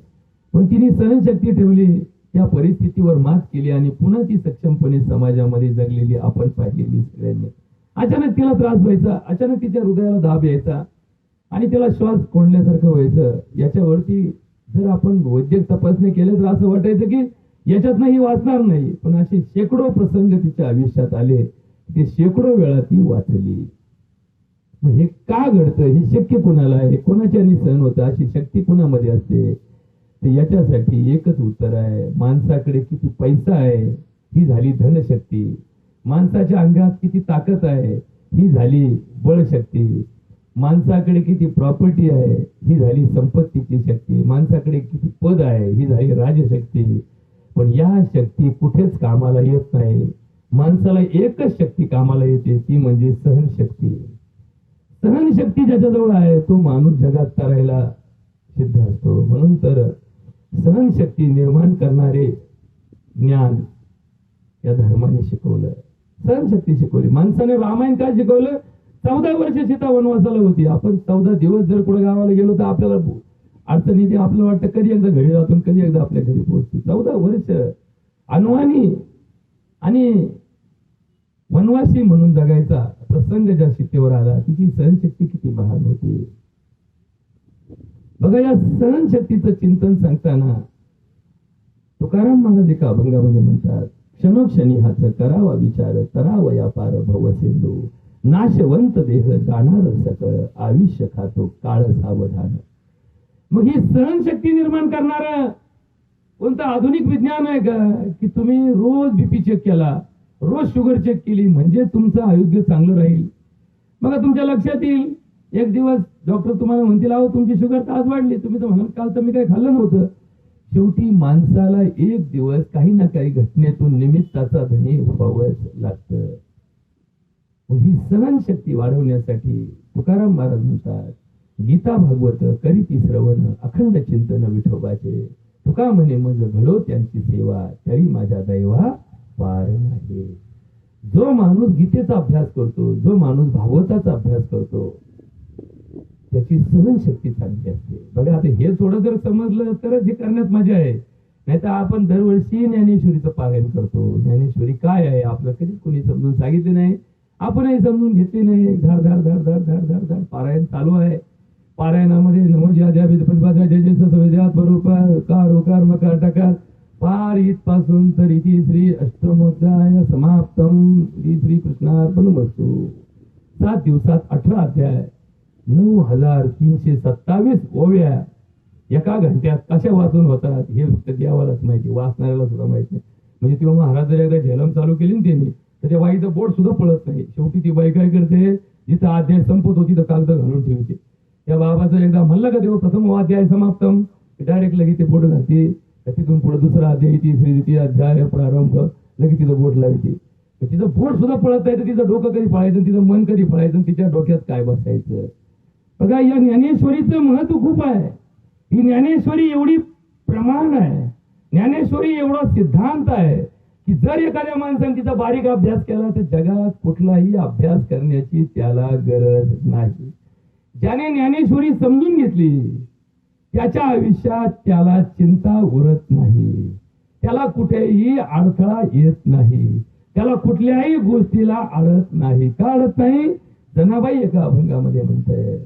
पण तिने सहनशक्ती ठेवली, त्या परिस्थितीवर मात केली आणि पुन्हा ती सक्षमपणे समाजामध्ये जगलेली आपण पाहिलेली सगळ्यांनी. अचानक तिला त्रास व्हायचा, अचानक तिच्या हृदयाला दाब यायचा आणि तिला श्वास कोंडल्यासारखं व्हायचं. याच्यावरती जर आपण वैद्यक तपासणी केल्या तर असं वाटायचं की याच्यात ही वाचणार नाही. पण असे शेकडो प्रसंग तिच्या आयुष्यात आले, ते शेकडो वेळा ती वाचली. मग हे का घडतं? हे शक्य कुणाला आहे? कोणाच्यानी सहन होतं? अशी शक्ती कुणामध्ये असते? तर याच्यासाठी एकच उत्तर आहे. माणसाकडे किती पैसा आहे ही झाली धनशक्ती, माणसाच्या अंगात किती ताकद आहे ही झाली बळशक्ती, माणसाकडे किती प्रॉपर्टी आहे ही झाली संपत्तीची शक्ती, माणसाकडे किती पद आहे ही झाली राजशक्ती. पण या शक्ती कुठेच कामाला येत नाही. माणसाला एकच शक्ती कामाला येते, ती म्हणजे सहनशक्ती. सहनशक्ती ज्याच्याजवळ आहे तो माणूस जगात करायला सिद्ध असतो. म्हणून तर सहनशक्ती निर्माण करणारे ज्ञान या धर्माने शिकवलं, सहनशक्ती शिकवली. माणसाने रामायण काय शिकवलं? 14 वर्ष सीता वनवासाला होती. आपण 14 दिवस जर कुठे गावाला गेलो तर आपल्याला अडचणी येते. आपल्याला वाटतं कधी एकदा घरी जातो, कधी एकदा आपल्या घरी पोहोचतो. 14 वर्ष अनवाणी आणि वनवासी म्हणून जगायचा प्रसंग ज्या सीतेवर आला, तिची सहनशक्ती किती महान होती. बघा, या सहनशक्तीचं चिंतन सांगताना तुकाराम महाराज एका अभंगामध्ये म्हणतात, क्षणोक्षणी हाच करावा विचार, करावया पार भव सिंधू, नाशवंत देह जाणार सकळ, आयुष्य खातो काळ सावधान. मग ही सहनशक्ती निर्माण करणार कोणतं आधुनिक विज्ञान आहे का? की तुम्ही रोज बीपी चेक केला, रोज शुगर चेक केली म्हणजे तुमचं आरोग्य चांगलं राहील. बघा, तुमच्या लक्षात येईल एक दिवस डॉक्टर तुम्हाला म्हणतील, अहो तुमची शुगर तर आज वाढली. तुम्ही तर म्हणाल काल तर मी काही खाल्लं नव्हतं. शेवटी माणसाला एक दिवस काही ना काही घटनेतून निमित्ताचा धनी व्हावंच लागतं. ही सहनशक्ती वाढवण्यासाठी तुकाराम महाराज म्हणतात, गीता भागवत करीती श्रवण, अखंड चिंतन विठोबाचे, तुका म्हणे मज घडो त्यांची सेवा, तरी माझ्या दैवा पार नाही. जो माणूस गीतेचा अभ्यास करतो, जो माणूस भागवताचा अभ्यास करतो, त्याची सहनशक्ती चांगली असते. बघा, आता हे थोडं जर समजलं तरच हे करण्यात मजा आहे. नाही तर आपण दरवर्षी ज्ञानेश्वरीचं पारायण करतो. ज्ञानेश्वरी काय आहे आपलं कधी कोणी समजून सांगितले नाही, आपणही समजून घेतले नाही. धाड धाड धाड धाड धाड धाड धाड पारायण चालू आहे. पारायणामध्ये नमो ज्या ज्या विद्या जय जय सविद्यात बरोबर कार उकार मकार टकार पार इथपासून तर इति श्री अष्टमोध्याय समाप्तम श्री कृष्णार्पणमस्तु. 7 दिवसात 18 अध्याय, 9327 ओव्या एका घंट्यात कशा वाचून होतात हे फक्त देवालाच माहिती, वाचणाऱ्याला सुद्धा माहिती नाही. म्हणजे तेव्हा महाराज जर एकदा झेलम चालू केली ना त्यांनी, तर त्या बाईचं बोट सुद्धा पळत नाही. शेवटी ती बाई काय करते, जिथं अध्याय संपत होती तर कागद घालून ठेवते. त्या बाबाचं एकदा म्हणलं का तेव्हा प्रथम अध्याय समाप्तम, डायरेक्ट लगेच ते बोट घालते. तिथून पुढे दुसरा अध्याय, तिसरी अध्याय प्रारंभ, लगेच तिथं बोट लावते. तिचं बोट सुद्धा पळत नाही तर तिचं डोकं कधी पळायचं, तिचं मन कधी पळायचं, तिच्या डोक्यात काय बसायचं. बघा, या ज्ञानेश्वरीचं महत्व खूप आहे. ही ज्ञानेश्वरी एवढी प्रमाण आहे, ज्ञानेश्वरी एवढा सिद्धांत आहे की जर एखाद्या माणसाने तिचा बारीक अभ्यास केला तर जगात कुठलाही अभ्यास करण्याची त्याला गरज नाही. ज्याने ज्ञानेश्वरी समजून घेतली त्याच्या आयुष्यात त्याला चिंता उरत नाही, त्याला कुठेही अडथळा येत नाही, त्याला कुठल्याही गोष्टीला अडत नाही. का अडत नाही? जनाबाई एका अभंगामध्ये म्हणते,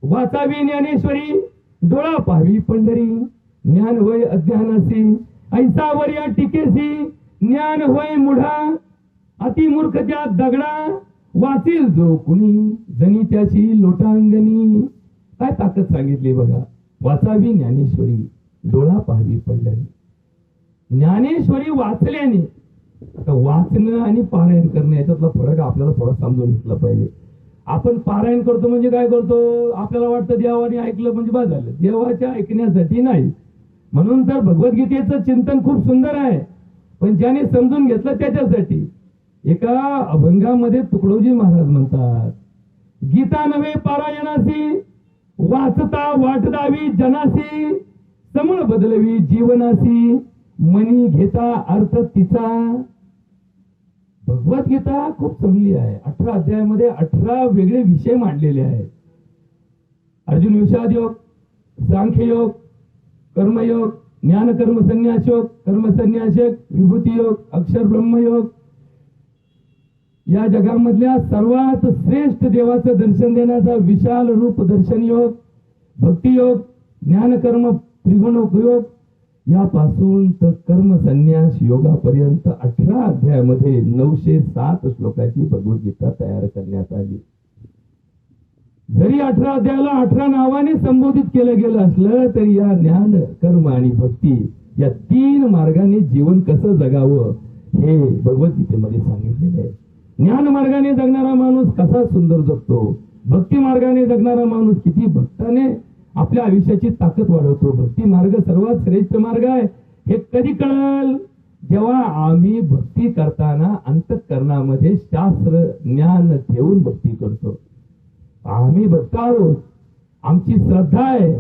वाचावी ज्ञानेश्वरी, डोळा पाहावी पंढरी, ज्ञान होय अज्ञानासी, ऐसावर या टीकेसी ज्ञान होय मुढा, अति मूर्ख त्या दगडा वाचील जो कुणी, जनी त्याशी लोटांगणी. काय ताकद सांगितली बघा. वाचावी ज्ञानेश्वरी, डोळा पाहावी पंढरी. ज्ञानेश्वरी वाचल्याने, आता वाचणं आणि पारायण करणं याच्यातला फरक आपल्याला थोडा समजून घेतला पाहिजे. आपण पारायण करतो म्हणजे काय करतो, आपल्याला वाटतं देवाने ऐकलं म्हणजे बस झालं. देवाच्या ऐकण्यासाठी नाही. म्हणून तर भगवद्गीतेचं चिंतन खूप सुंदर आहे, पण ज्याने समजून घेतलं त्याच्यासाठी. एका अभंगामध्ये तुकडोजी महाराज म्हणतात, गीता नव्हे पारायणासी, वाचता वाट दावी जनासी, समळ बदलवी जीवनासी, मनी घेता अर्थ तिचा. भगवद्गीता खूप चांगली आहे. 18 अध्यायामध्ये 18 वेगळे विषय मांडलेले आहेत. अर्जुन विषाद योग, सांख्य योग, कर्मयोग, ज्ञान कर्म संन्यास योग, कर्म संन्यास योग, विभूती योग, अक्षर ब्रह्म योग. या जगामधल्या सर्वात श्रेष्ठ देवाचं दर्शन देण्याचा विशाल रूप दर्शन योग, भक्ती योग, ज्ञान कर्म त्रिगुण योग, यापासून तर कर्म संन्यास योगापर्यंत 18 अध्यायामध्ये 907 श्लोकाची भगवद्गीता तयार करण्यात आली. जरी 18 अध्यायाला 18 नावाने संबोधित केलं गेलं असलं तरी या ज्ञान कर्म आणि भक्ती या 3 मार्गाने जीवन कसं जगावं हे भगवद्गीतेमध्ये सांगितलेलं आहे. ज्ञान मार्गाने जगणारा माणूस कसा सुंदर जगतो, भक्ती मार्गाने जगणारा माणूस किती भक्ताने आपल्या आयुष्याची ताकद वाढवतो. भक्ती मार्ग सर्वात श्रेष्ठ मार्ग आहे. हे कधी कळेल, जेव्हा आम्ही भक्ती करताना अंतःकरणामध्ये शास्त्र ज्ञान ठेवून भक्ती करतो. आम्ही भक्त आहोत, आमची श्रद्धा आहे,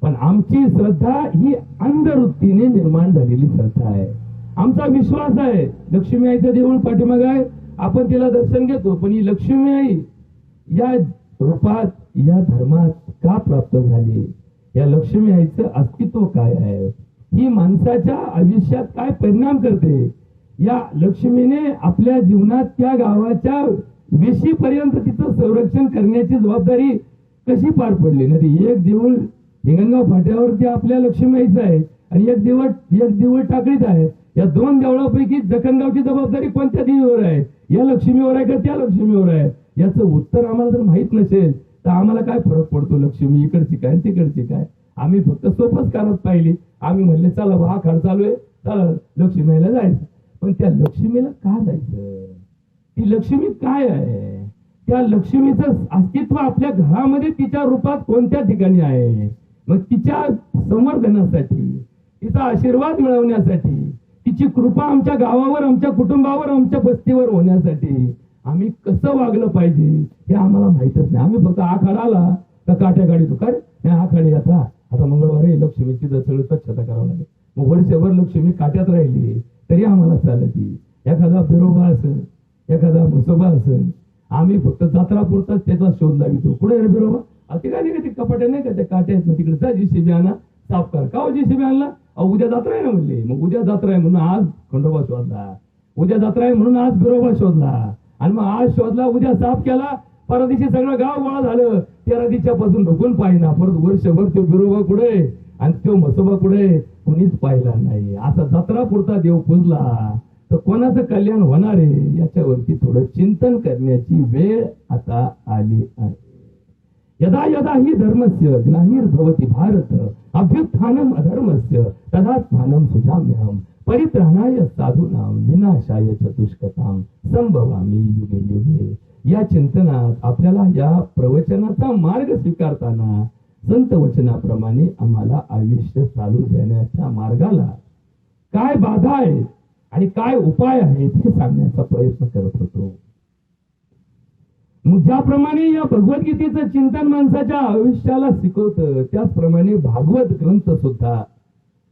पण आमची श्रद्धा ही अंधवृत्तीने निर्माण झालेली श्रद्धा आहे. आमचा विश्वास आहे. लक्ष्मी आईचं देऊळ पाठीमाग आहे, आपण तिला दर्शन घेतो, पण ही लक्ष्मी आई या रूपात या धर्मात का प्राप्त झाली, या लक्ष्मी आईचं अस्तित्व काय आहे, ही माणसाच्या आयुष्यात काय परिणाम करते, या लक्ष्मीने आपल्या जीवनात त्या गावाच्या वेशीपर्यंत तिचं संरक्षण करण्याची जबाबदारी कशी पार पडली. नाही एक देऊळ हिंगणगाव फाट्यावरती आपल्या लक्ष्मी आईचं आहे आणि एक देऊळ टाकळीत आहे. या 2 देवळापैकी जखणगावची जबाबदारी कोणत्या देवीवर आहे, या लक्ष्मीवर आहे का त्या लक्ष्मीवर आहे, याचं उत्तर आम्हाला जर माहित नसेल तर आम्हाला काय फरक पडतो, लक्ष्मी इकडची काय तिकडची काय. आम्ही फक्त सोपच करत पाहिली. आम्ही म्हणले चला हा खर्च चालू आहे, चला लक्ष्मीला जायचं. पण त्या लक्ष्मीला का जायचं, ती लक्ष्मी काय आहे, त्या लक्ष्मीचं अस्तित्व आपल्या घरामध्ये तिच्या रूपात कोणत्या ठिकाणी आहे. मग तिच्या संवर्धनासाठी, तिचा आशीर्वाद मिळवण्यासाठी, तिची कृपा आमच्या गावावर, आमच्या कुटुंबावर, आमच्या बस्तीवर होण्यासाठी आम्ही कसं वागलं पाहिजे हे आम्हाला माहितच नाही. आम्ही फक्त आखाडा आला का काट्या गाडी तुकार नाही, आखाडी आता मंगळवारी लक्ष्मीची सगळं स्वच्छता करावं लागेल. मग वर्षभर लक्ष्मी काट्यात राहिली तरी आम्हाला चालती. एखादा बिरोबा असेल, एखादा मुसोबा असेल, आम्ही फक्त जत्रा पुरताच त्याचा शोध लावितो. कुठे रे बिरोबा, अति काय नाही का, ते कपाट्या नाही का, त्या काट्या आहेत ना तिकडे जा, JCB आणा साफ कर. का JCB आणला, उद्या जत्रा आहे ना म्हणले. मग उद्या जत्रा आहे म्हणून आज खंडोबा शोधला, उद्या जत्रा आहे म्हणून आज बिरोबा शोधला, आणि मग आज शोधला, उद्या साफ केला, परवा दिवशी सगळं गाव गोळा झालं. 13 दिवसापासून ढोकून पाहिना. परत वर्षभर तो बिरोबा कुठे आणि तो मसोबा कुठे कुणीच पाहिला नाही. असा जत्रा पुरता देव पूजला तर कोणाचं कल्याण होणार आहे याच्यावरती थोडं चिंतन करण्याची वेळ आता आली आहे. यदा यदा ही धर्मस्य ग्लानिर्भवति भारत अभ्युत्थानम अधर्मस्य तदात्मानं सुजाम्यहं परित्राणाय साधूनां विनाशाय चतुष्कतां संभवामि युगे युगे. या चिंतनात आपल्याला या प्रवचनाचा मार्ग स्वीकारताना संत वचनाप्रमाणे आम्हाला आयुष्य चालू देण्याच्या मार्गाला काय बाधा आहेत आणि काय उपाय आहेत हे सांगण्याचा प्रयत्न करत होतो. मग ज्याप्रमाणे या भगवद्गीतेचं चिंतन माणसाच्या आयुष्याला शिकवतं त्याचप्रमाणे भागवत ग्रंथ सुद्धा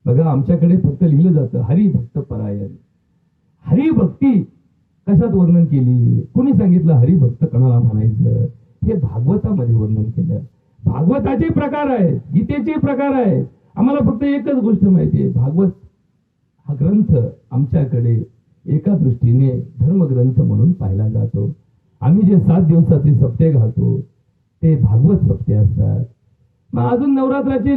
बघा. आमच्याकडे फक्त लिहिलं जातं हरिभक्त परायण. हरिभक्ती कशात वर्णन केली, कोणी सांगितलं हरिभक्त कोणाला म्हणायचं, हे भागवतामध्ये वर्णन केलं. भागवताचे प्रकार आहेत, गीतेचे प्रकार आहेत. आम्हाला फक्त एकच गोष्ट माहिती आहे, भागवत हा ग्रंथ आमच्याकडे एका दृष्टीने धर्मग्रंथ म्हणून पाहिला जातो. आम्ही जे 7 दिवसाचे सप्ते घालतो ते भागवत सप्ते असतात. मग अजून नवरात्राचे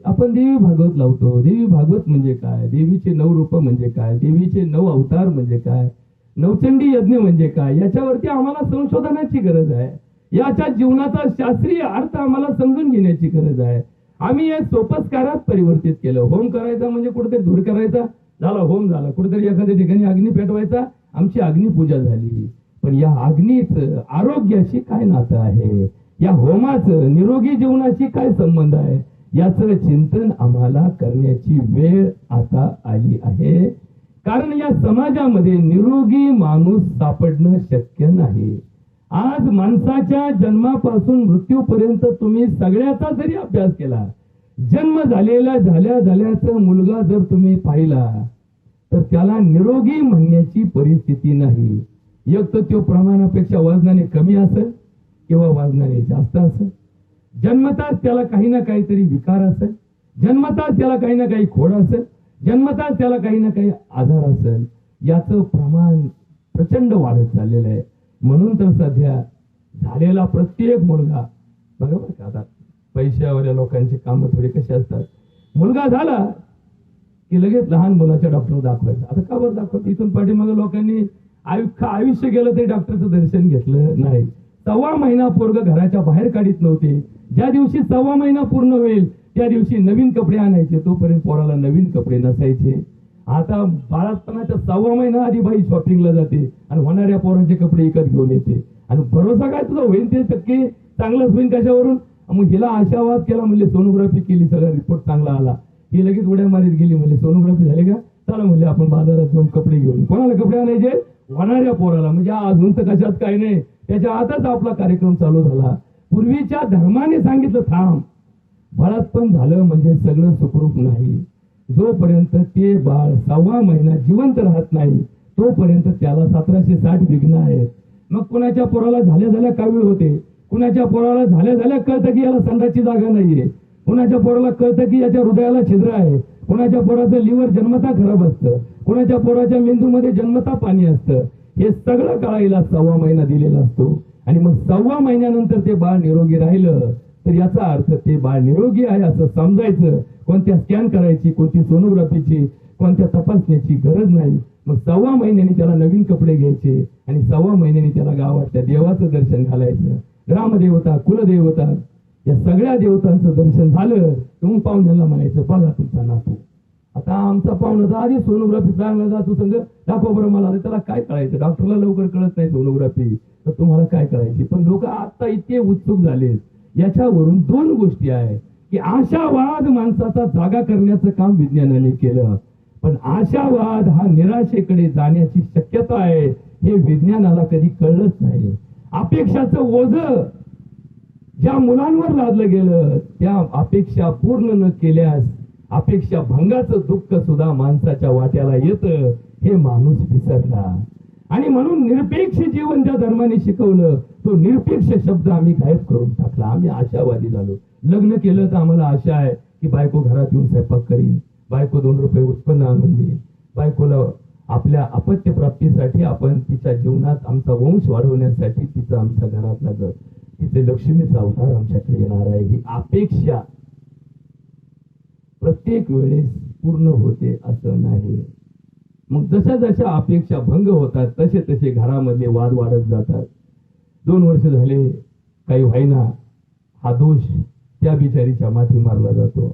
आपण देवी भागवत लावतो. देवी भागवत म्हणजे काय, देवीचे 9 रूप म्हणजे काय, देवीचे 9 अवतार म्हणजे काय, नवचंडी यज्ञ म्हणजे काय, याच्यावरती आम्हाला संशोधनाची गरज आहे. याच्या जीवनाचा शास्त्रीय अर्थ आम्हाला समजून घेण्याची गरज आहे. आम्ही हे सोपस्कारात परिवर्तित केलं. होम करायचा म्हणजे कुठेतरी धूर करायचा, झाला होम झाला. कुठेतरी एखाद्या ठिकाणी अग्नी पेटवायचा, आमची अग्निपूजा झाली. पण या अग्नीचं आरोग्याशी काय नातं आहे, या होमाचं निरोगी जीवनाशी काय संबंध आहे, याचं चिंतन आम्हाला करण्याची वेळ आता आली आहे. कारण या समाजामध्ये निरोगी माणूस सापडणं शक्य नाही. आज माणसाच्या जन्मापासून मृत्यूपर्यंत तुम्ही सगळ्याचा जरी अभ्यास केला, जन्म झाल्याचा मुलगा जर तुम्ही पाहिला तर त्याला निरोगी म्हणण्याची परिस्थिती नाही. एक तर तो प्रमाणापेक्षा वजनाने कमी असेल किंवा वजनाने जास्त असेल. जन्मताच त्याला काही ना काहीतरी विकार असेल, जन्मताच त्याला काही ना काही खोड असेल, जन्मताच त्याला काही ना काही आजार असेल. याचं प्रमाण प्रचंड वाढत चाललेलं आहे. म्हणून तर सध्या झालेला प्रत्येक मुलगा, बघा बरं का, आता पैशावाल्या लोकांची कामं थोडी कशी असतात, मुलगा झाला की लगेच लहान मुलाच्या डॉक्टर दाखवायचं. आता का बरं दाखवत, इथून पाठीमागे लोकांनी आयुष्य गेलं तरी डॉक्टरचं दर्शन घेतलं नाही. 1.25 महिना पोरग घराच्या बाहेर काढीत नव्हते. ज्या दिवशी 1.25 महिना पूर्ण होईल त्या दिवशी नवीन कपडे आणायचे, तोपर्यंत पोराला नवीन कपडे नसायचे. आता बाळापणाच्या 1.25 महिना आधी बाई शॉपिंगला जाते आणि होणाऱ्या पोरांचे कपडे विकत घेऊन येते. आणि भरोसा काय तुझा होईल ते टक्के चांगलंच होईल कशावरून. मग हिला आशावाद केला, म्हणजे सोनोग्राफी केली, सगळा रिपोर्ट चांगला आला. ही लगेच उड्या मारीत गेली, म्हणजे सोनोग्राफी झाली का, चला म्हणजे आपण बाजारात जाऊन कपडे घेऊन. कोणाला कपडे आणायचे, होणाऱ्या पोराला. म्हणजे अजून तर कशात काही नाही, त्याच्या आताच आपला कार्यक्रम चालू झाला. पूर्वीच्या धर्माने सांगितलं थांब, बाळातपण झालं म्हणजे सगळं सुखरूप नाही. जोपर्यंत ते बाळ 1.25 महिना जिवंत राहत नाही तोपर्यंत त्याला 1760 विघ्न आहेत. मग कुणाच्या पोराला झाल्या कावीळ होते, कुणाच्या पोराला झाल्या कळतं की याला संडासची जागा नाहीये, कुणाच्या पोराला कळतं की याच्या हृदयाला छिद्र आहे, कुणाच्या पोराचं लिव्हर जन्मता खराब असतं, कुणाच्या पोराच्या मेंदूमध्ये जन्मता पाणी असतं. हे सगळं कळायला 1.25 महिना दिलेला असतो. आणि मग 1.25 महिन्यानंतर ते बाळ निरोगी राहिलं तर याचा अर्थ ते बाळ निरोगी आहे असं समजायचं. कोणत्या स्कॅन करायची, कोणती सोनोग्राफीची, कोणत्या तपासण्याची गरज नाही. मग 1.25 महिन्यांनी त्याला नवीन कपडे घ्यायचे आणि 1.25 महिन्यांनी त्याला गावातल्या देवाचं दर्शन घालायचं. ग्रामदेवता, कुलदेवता, या सगळ्या देवतांचं दर्शन झालं तर मग पाहुण्याला म्हणायचं, बघा तुमचा नातू. आता आमचा पाहुणा तर आधी सोनोग्राफी चांगला जातो, संग दाखव बरं मला. त्याला काय कळायचं, डॉक्टरला लवकर कळत नाही सोनोग्राफी, तर तुम्हाला काय करायची. पण लोक आता इतके उत्सुक झाले. याच्यावरून 2 गोष्टी आहे की आशावाद माणसाचा जागा करण्याचं काम विज्ञानाने केलं, पण आशावाद हा निराशेकडे जाण्याची शक्यता आहे हे विज्ञानाला कधी कळलंच नाही. अपेक्षाचं ओझं ज्या मुलांवर लादलं गेलं त्या अपेक्षा पूर्ण न केल्यास अपेक्षा भंगाचं दुःख सुद्धा माणसाच्या वाट्याला येतं हे माणूस विसरला. आणि म्हणून निरपेक्ष जीवन ज्या धर्माने शिकवलं तो निरपेक्ष शब्द आम्ही गायब करून टाकला. आम्ही आशावादी झालो. लग्न केलं तर आम्हाला आशा आहे की बायको घरात येऊन स्वयंपाक करीन, बायको 2 रुपये उत्पन्न आणून देईल, बायकोला आपल्या अपत्य प्राप्तीसाठी आपण तिच्या जीवनात आमचा वंश वाढवण्यासाठी तिचं आमच्या घरात लागत, तिचे लक्ष्मीचा अवतार आमच्याकडे येणार आहे. ही अपेक्षा प्रत्येक वेळेस पूर्ण होते असं नाही. मग जशा जशा अपेक्षा भंग होतात तसे तसे घरामधले वाद वाढत जातात. 2 वर्ष झाले काही व्हायना, हा दोष त्या बिचारीच्या माथी मारला जातो.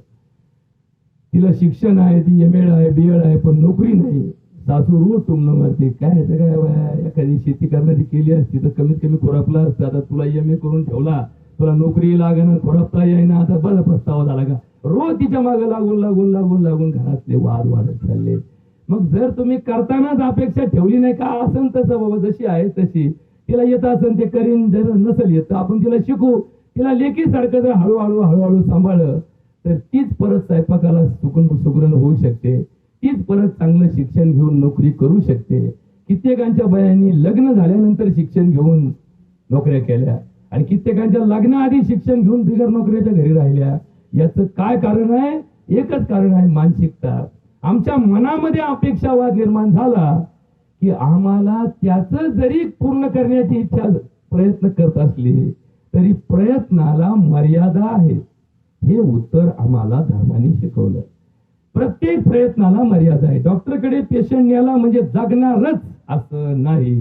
तिला शिक्षण आहे, ती MA आहे, BEd आहे, पण नोकरी नाही. सासू रोज टुमणं मारते, काय एखादी शेती करणारी केली असती तर कमीत कमी खोरापला असतं. आता तुला MA करून ठेवला, तुला नोकरी लागणं, खोरापता येईना, आता बरं पस्तावा झाला का. रोज तिच्या मागे लागून लागून लागून लागून घरातले वाद वाढत चालले. मग जर तुम्ही करतानाच अपेक्षा ठेवली नाही का असं तसं बाबा जशी आहे तशी, तिला येत असेल ते करीन, जर नसेल येत आपण तिला शिकू, तिला लेखी सारखं जर हळूहळू हळूहळू सांभाळलं तर तीच परत स्वयंपाकाला सुगरण होऊ शकते, तीच परत चांगलं शिक्षण घेऊन नोकरी करू शकते. कित्येकांच्या बायांनी लग्न झाल्यानंतर शिक्षण घेऊन नोकऱ्या केल्या आणि कित्येकांच्या लग्नाआधी शिक्षण घेऊन बिगर नोकरीच्या घरी राहिल्या. याचं काय कारण आहे, एकच कारण आहे, मानसिकता. आमच्या मनामध्ये अपेक्षावाद निर्माण झाला की आम्हाला त्याचं जरी पूर्ण करण्याची इच्छा प्रयत्न करत असली तरी प्रयत्नाला मर्यादा आहे. हे उत्तर आम्हाला धर्माने शिकवलं. प्रत्येक प्रयत्नाला मर्यादा आहे. डॉक्टरकडे पेशंट नेला म्हणजे जगणारच असं नाही.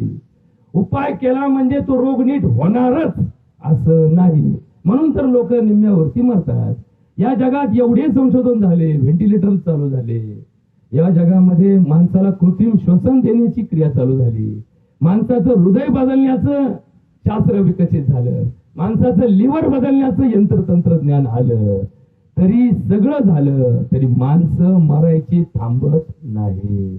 उपाय केला म्हणजे तो रोग नीट होणारच असं नाही. म्हणून तर लोक निम्म्यावरती मरतात. या जगात एवढे संशोधन झाले, व्हेंटिलेटर चालू झाले. या जगामध्ये माणसाला कृत्रिम श्वसन देण्याची क्रिया चालू झाली. माणसाचं हृदय बदलण्याचं शास्त्र विकसित झालं. माणसाचं लिव्हर बदलण्याचं यंत्र तंत्रज्ञान आलं. तरी सगळं झालं तरी माणसं मरायची थांबत नाही.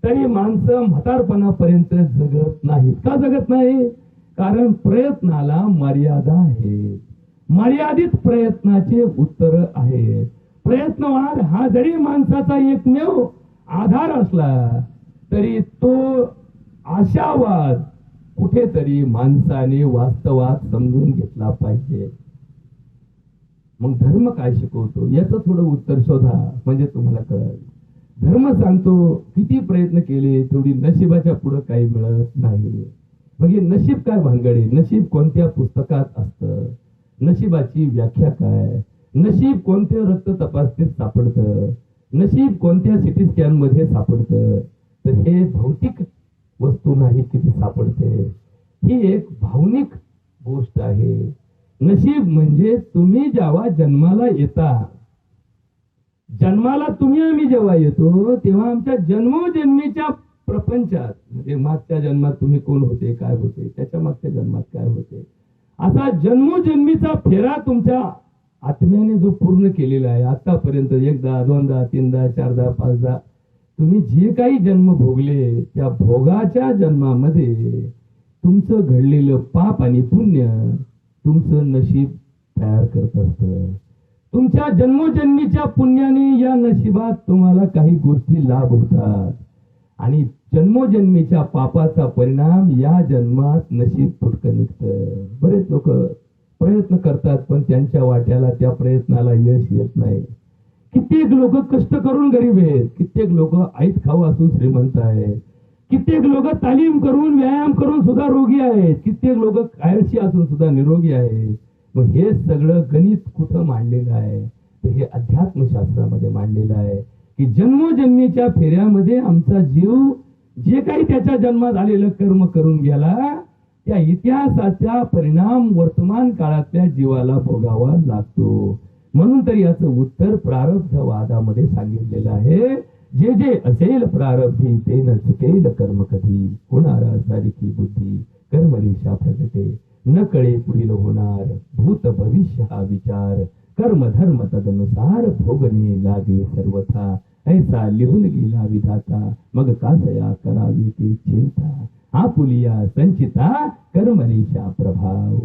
तरी माणसं म्हातारपणापर्यंत जगत नाहीत. का जगत नाही? कारण प्रयत्नाला मर्यादा आहे. मर्यादित प्रयत्नाचे उत्तर आहे. प्रयत्नवाद हा जरी माणसाचा एकमेव आधार असला तरी तो आशावाद कुठेतरी माणसाने वास्तवात समजून घेतला पाहिजे. मग धर्म काय शिकवतो याचं थोडं उत्तर शोधा, म्हणजे तुम्हाला कळेल. धर्म सांगतो किती प्रयत्न केले तेवढी नशिबाच्या पुढे काही मिळत नाही. मग हे नशीब काय भानगडे? नशीब कोणत्या पुस्तकात असतं? नशिबाची व्याख्या काय? नशीब कोणत्या रक्त तपासणीत सापडतं? नशीब कोणत्या सिटी स्कॅन मध्ये सापडतं? तर हे भौतिक वस्तू नाही किती सापडते. ही एक भावनिक गोष्ट आहे. नशीब म्हणजे तुम्ही जेव्हा जन्माला येता, जन्माला तुम्ही आम्ही जेव्हा येतो तेव्हा आमच्या जन्मोजन्मीच्या प्रपंचात, म्हणजे मागच्या जन्मात तुम्ही कोण होते, काय होते, त्याच्या मागच्या जन्मात काय होते, असा जन्मोजन्मीचा फेरा तुमच्या आत्म्याने जो पूर्ण केलेला आहे आतापर्यंत, एकदा, दोनदा, तीनदा, चारदा, पाचदा, तुम्ही जे काही जन्म भोगले त्या भोगाच्या जन्मामध्ये तुमचं घडलेलं पाप आणि पुण्य तुमचं नशीब तयार करत असतं. तुमच्या जन्मोजन्मीच्या पुण्याने या नशिबात तुम्हाला काही गोष्टी लाभ होतात आणि जन्मोजन्मीच्या पापाचा परिणाम या जन्मात नशीब फुटकं निघतं. बरेच लोक प्रयत्न करतात पण त्यांच्या वाट्याला त्या प्रयत्नाला यश येत नाही. कित्येक लोक कष्ट करून गरीब आहेत, कित्येक लोक ऐत खाऊ असून श्रीमंत आहेत, कित्येक लोक तालीम करून व्यायाम करून सुद्धा रोगी आहेत, कित्येक लोक आळशी असून सुद्धा निरोगी आहेत. मग हे सगळं गणित कुठं मांडलेलं आहे? तर हे अध्यात्मशास्त्रामध्ये मांडलेलं आहे की जन्मोजन्मीच्या फेऱ्यामध्ये आमचा जीव जे काही त्याच्या जन्मात आलेलं कर्म करून गेला त्या इतिहासाचा परिणाम वर्तमान काळातल्या जीवाला भोगावा लागतो. म्हणून तर याचं उत्तर प्रारब्धवादामध्ये सांगितलेलं आहे. जे जे असेल प्रारब्धी ते न चुकेल कर्म कधी, होणारा सारिकी बुद्धी कर्मरेषा प्रगटे, न कळे पुढील होणार भूत भविष्य हा विचार, कर्म धर्म तदनुसार भोगणे लागे सर्वथा, ऐसा लिहून गेला विधाता मग कासया करावी ती चिंता, आपुलिया संचिता कर्मरेषा प्रभाव.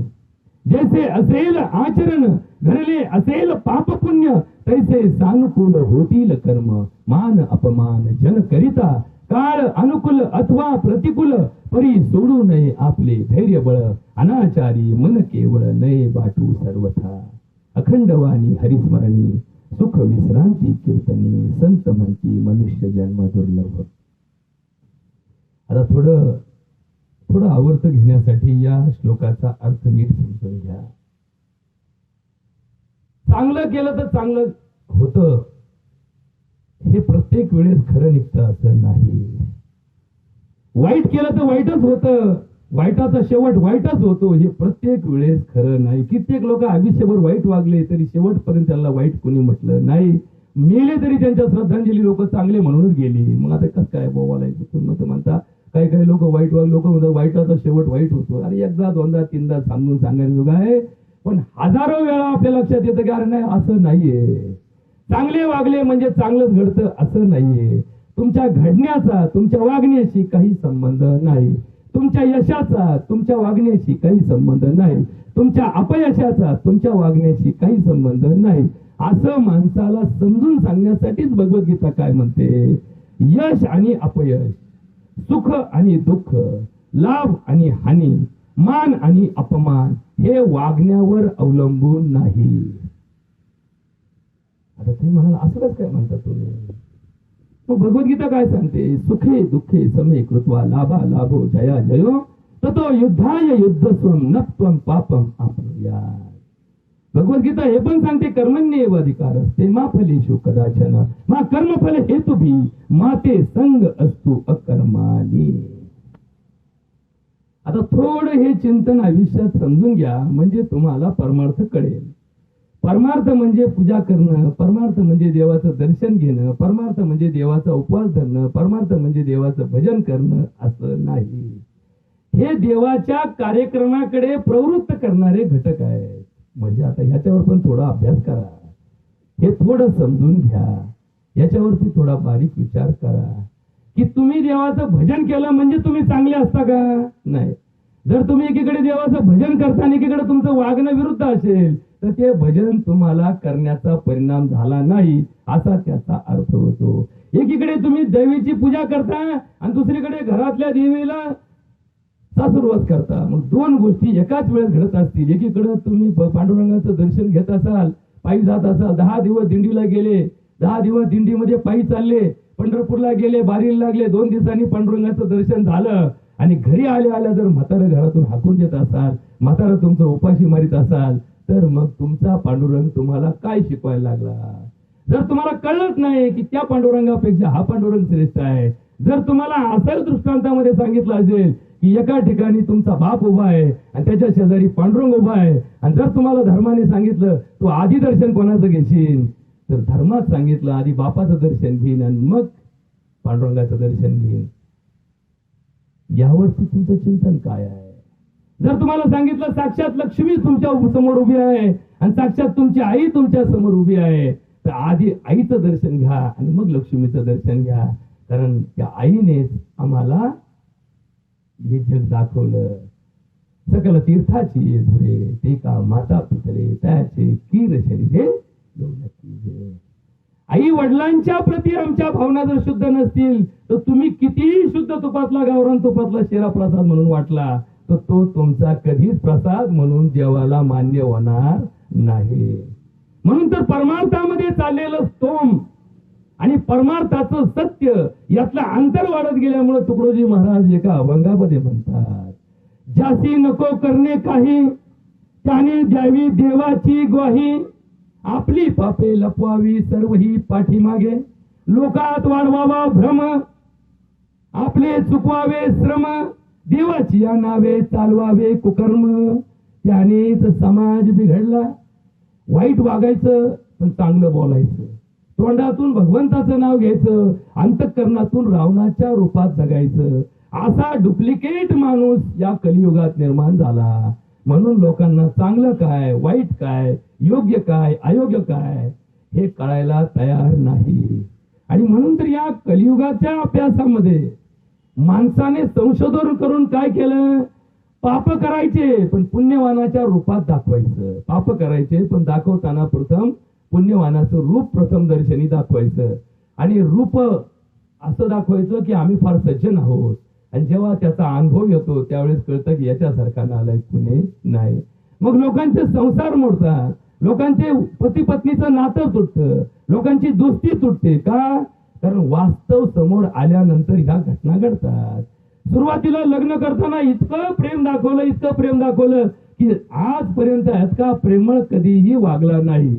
जैसे असेल आचरण घडले असेल पाप पुण्य, तैसे सानुकूल होतील कर्म मान अपमान जन करिता, काळ अनुकूल अथवा प्रतिकूल परी सोडू नये आपले धैर्य बळ, अनाचारी मन केवळ नये बाटू सर्वथा, अखंडवाणी हरिस्मरणी सुख विश्रांती कीर्तनी, संत म्हणती मनुष्य जन्म दुर्लभ. आता थोडं आवर्त घेण्यासाठी या श्लोकाचा अर्थ नीट समजून घ्या. चांगलं केलं तर चांगलं होतं हे प्रत्येक वेळेस खरं निघतं असं नाही. वाईट केलं तर वाईटच होतं, वाईटाचा शेवट वाईटच होतो हे प्रत्येक वेळेस खरं नाही. कित्येक लोक आयुष्यभर वाईट वागले तरी शेवटपर्यंत त्यांना वाईट कोणी म्हटलं नाही. मेले तरी त्यांच्या श्रद्धांजली लोक चांगले म्हणूनच गेली. मग आता कसं काय बोलायचं? तुम्ही म्हणता काही काही लोक वाईट लोक म्हणतात वाईटाचा शेवट वाईट होतो. अरे एकदा दोनदा तीनदा सांगून सांगायचं काय, पण हजारो वेळा आपल्या लक्षात येतं की अरे नाही असं नाहीये. चांगले वागले म्हणजे चांगलंच घडतं असं नाहीये. तुमच्या घडण्याचा तुमच्या वागण्याशी काही संबंध नाही. तुमच्या यशाचा तुमच्या वागण्याशी काही संबंध नाही. तुमच्या अपयशाचा तुमच्या वागण्याशी काही संबंध नाही. असं माणसाला समजून सांगण्यासाठीच भगवद्गीता काय म्हणते, यश आणि अपयश, सुख आणि दुःख, लाभ आणि हानी, मान आणि अपमान हे वागण्यावर अवलंबून नाही. आता तुम्ही म्हणाल असं कसं काय म्हणता तुम्ही? मग भगवद्गीता काय सांगते, सुखे दुःखे समे कृत्वा लाभा लाभो जया जयो ततो युद्धाय युद्धस्वम नत्वम पापम आपनुयात्. भगवद्गीता हे पण सांगते कर्मण्येव अधिकार असते मा फलेषु कदाचन मा कर्मफल हेतुभी मा ते संग असतो अकर्मानी. आता थोडं हे चिंतन आयुष्यात समजून घ्या म्हणजे तुम्हाला परमार्थ कळेल. परमार्थ म्हणजे पूजा करणं, परमार्थ म्हणजे देवाचं दर्शन घेणं, परमार्थ म्हणजे देवाचा उपवास धरणं, परमार्थ म्हणजे देवाचं भजन करणं असं नाही. हे देवाच्या कार्यक्रमाकडे प्रवृत्त करणारे घटक आहेत. म्हणजे आता ह्याच्यावर पण थोडा अभ्यास करा, हे थोडं समजून घ्या, याच्यावरती थोडा बारीक विचार करा की तुम्ही देवाचं भजन केलं म्हणजे तुम्ही चांगले असता का? नाही. जर तुम्ही एकीकडे देवाचं भजन करता आणि एकीकडे तुमचं वागणं विरुद्ध असेल तर ते भजन तुम्हाला करण्याचा परिणाम झाला नाही असा त्याचा अर्थ होतो. एकीकडे तुम्ही देवीची पूजा करता आणि दुसरीकडे घरातल्या देवीला सासुरवास करता. मग दोन गोष्टी एकाच वेळेस घडत असतील. एकीकडे तुम्ही पांडुरंगाचं दर्शन घेत असाल, पायी जात असाल, 10 दिवस दिंडीला गेले, 10 दिवस दिंडीमध्ये पायी चालले, पंढरपूरला गेले, बारीला लागले, 2 दिवसांनी पांडुरंगाचं दर्शन झालं आणि घरी आल्या जर म्हातारं घरातून हाकून देत असाल, म्हातारं तुमचं उपाशी मारित असाल तर मग तुमचा पांडुरंग तुम्हाला काय शिकवायला लागला? जर तुम्हाला कळत नाही की त्या पांडुरंगापेक्षा हा पांडुरंग श्रेष्ठ आहे, जर तुम्हाला असं दृष्टांतामध्ये सांगितलं असेल की एका ठिकाणी तुमचा बाप उभा आहे आणि त्याच्या शेजारी पांडुरंग उभा आहे आणि जर तुम्हाला धर्माने सांगितलं तू आधी दर्शन कोणाचं घेशील तर धर्मात सांगितलं आधी बापाचं दर्शन घेईन आणि मग पांडुरंगाचं दर्शन घेईन. यावरती तुमचं चिंतन काय आहे? जर तुम्हाला सांगितलं साक्षात लक्ष्मी तुमच्या समोर उभी आहे आणि साक्षात तुमची आई तुमच्या समोर उभी आहे तर आधी आईचं दर्शन घ्या आणि मग लक्ष्मीचं दर्शन घ्या, कारण त्या आईनेच आम्हाला हे जग दाखवलं. सकल तीर्थाची धुरे ते का माता पितरे त्याचे कीर शरीरे. आई वडिलांच्या प्रती आमच्या भावना जर शुद्ध नसतील तर तुम्ही कितीही शुद्ध तुपातला गावरान तुपातला शिरा प्रसाद म्हणून वाटला तर तो तुमचा कधीच प्रसाद म्हणून देवाला मान्य होणार नाही. म्हणून तर परमार्थामध्ये चाललेलं स्तोम आणि परमार्थाचं सत्य यातलं अंतर वाढत गेल्यामुळे तुकडोजी महाराज एका अभंगामध्ये म्हणतात, ज्यासी नको करणे काही त्याने द्यावी देवाची ग्वाही, आपली पापे लपवावी सर्व ही पाठीमागे, लोकात वाढवावा भ्रम, आपले चुकवावे श्रम, देवाची या नावे चालवावे कुकर्म, त्यानेच समाज बिघडला. वाईट वागायचं पण चांगलं बोलायचं, तोंडातून भगवंताचं नाव घ्यायचं, अंतःकरणातून रावणाच्या रूपात जगायचं, असा डुप्लिकेट माणूस या कलियुगात निर्माण झाला. म्हणून लोकांना चांगलं काय, वाईट काय, योग्य काय, अयोग्य काय हे कळायला तयार नाही. आणि म्हणून तर या कलियुगाच्या अभ्यासामध्ये माणसाने संशोधन करून काय केलं? पाप करायचे पण पुण्यवानाच्या रूपात दाखवायचं. पाप करायचे पण दाखवताना प्रथम पुण्यवानाचं रूप प्रथम दर्शनी दाखवायचं आणि रूप असं दाखवायचं की आम्ही फार सज्जन आहोत. आणि जेव्हा त्याचा अनुभव येतो त्यावेळेस कळतं की याच्यासारखा नालायक कुणी नाही. मग लोकांचे संसार मोडतात, लोकांचे पती पत्नीचं नातं तुटतं, लोकांची दोस्ती तुटते. का? कारण वास्तव समोर आल्यानंतर ह्या घटना घडतात. सुरुवातीला लग्न करताना इतकं प्रेम दाखवलं की आजपर्यंत इतका प्रेमळ कधीही वागला नाही.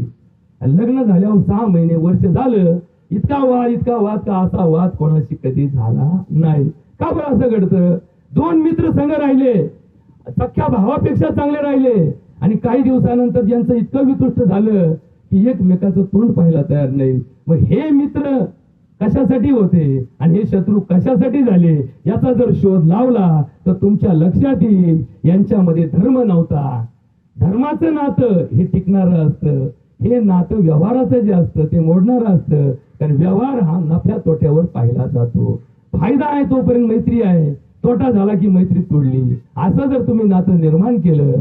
लग्न झाल्यावर 6 महिने वर्ष झालं इतका वाद का असा वाद कोणाशी कधी झाला नाही. का बरं असं घडतं? 2 मित्र संग राहिले, सख्या भावापेक्षा चांगले राहिले आणि काही दिवसानंतर ज्यांचं इतकं वितुष्ट झालं की एकमेकाचं तोंड पाहायला तयार नाही. मग हे मित्र कशासाठी होते आणि हे शत्रू कशासाठी झाले याचा जर शोध लावला तर तुमच्या लक्षात येईल यांच्यामध्ये धर्म नव्हता. धर्माचं नातं हे टिकणारं असतं, हे नातं व्यवहाराचं जे असतं ते मोडणारं असतं. कारण व्यवहार हा नफ्या तोट्यावर पाहिला जातो. फायदा आहे तोपर्यंत मैत्री आहे, तोटा झाला की मैत्री तोडली. असं जर तुम्ही नातं निर्माण केलं,